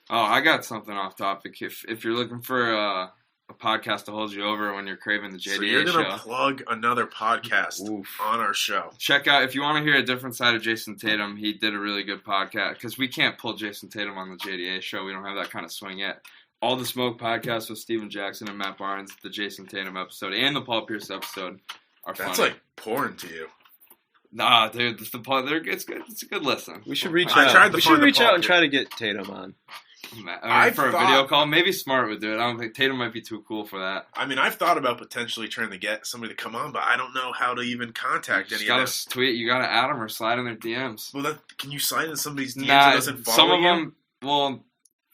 Oh, I got something off topic. If you're looking for a podcast to hold you over when you're craving the JDA So you're gonna show, plug another podcast Oof. on our show. check out if you want to hear a different side of Jason Tatum. He did a really good podcast because we can't pull Jason Tatum on the JDA show. We don't have that kind of swing yet. All the Smoke podcast with Steven Jackson and Matt Barnes, the Jason Tatum episode, and the Paul Pierce episode are That's funny. like porn to you. Nah, dude, it's good. It's a good listen. We should reach I out. tried to We find should the reach out and pocket. try to get Tatum on. For a thought- video call, maybe Smart would do it. I don't think Tatum might be too cool for that. I mean, I've thought about potentially trying to get somebody to come on, but I don't know how to even contact You any gotta of them. tweet. You gotta add them or slide in their DMs. Well, can you slide in somebody's DMs Nah, that doesn't follow some of you? them. Well,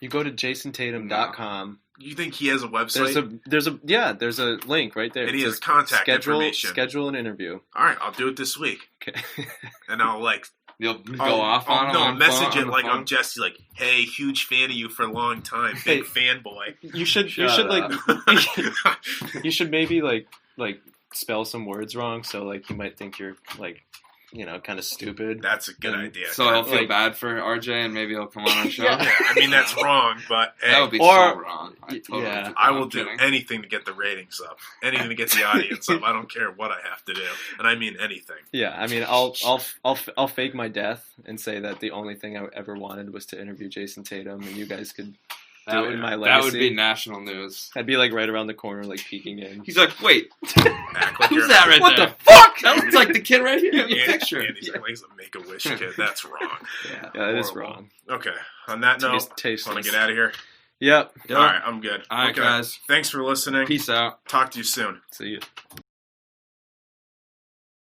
You go to jasontatum.com. You think he has a website? There's a link right there. And It he has says contact information. Schedule an interview. All right, I'll do it this week, Okay. and I'll like you'll go off on them. No, on message phone, it on like the I'm phone. Jesse, like, hey, huge fan of you for a long time, big fanboy. You should Shut like up. you should maybe like spell some words wrong, so like he might think you're like kind of stupid. That's a good And idea. So he'll feel Like- bad for RJ, and maybe he'll come on our show. Yeah. Yeah, I mean that's wrong, but hey, That would be Or- so wrong. Yeah. I will I'm do kidding. anything to get the ratings up, anything to get the audience up. I don't care what I have to do, and I mean anything. Yeah, I mean, I'll fake my death and say that the only thing I ever wanted was to interview Jason Tatum, and you guys could do it in my That would legacy. be national news. I'd be like right around the corner, like peeking in. He's like, wait, Act like who's you're- that right What there? the fuck? That looks like the kid right here in the Andy- picture. Andy's like, he's a Make-A-Wish kid. That's wrong. Yeah, that is Horrible. wrong. Okay. On that note, Tasteless. want to get out of here? Yep. All right, I'm good. All right, Okay. guys. Thanks for listening. Peace out. Talk to you soon. See you.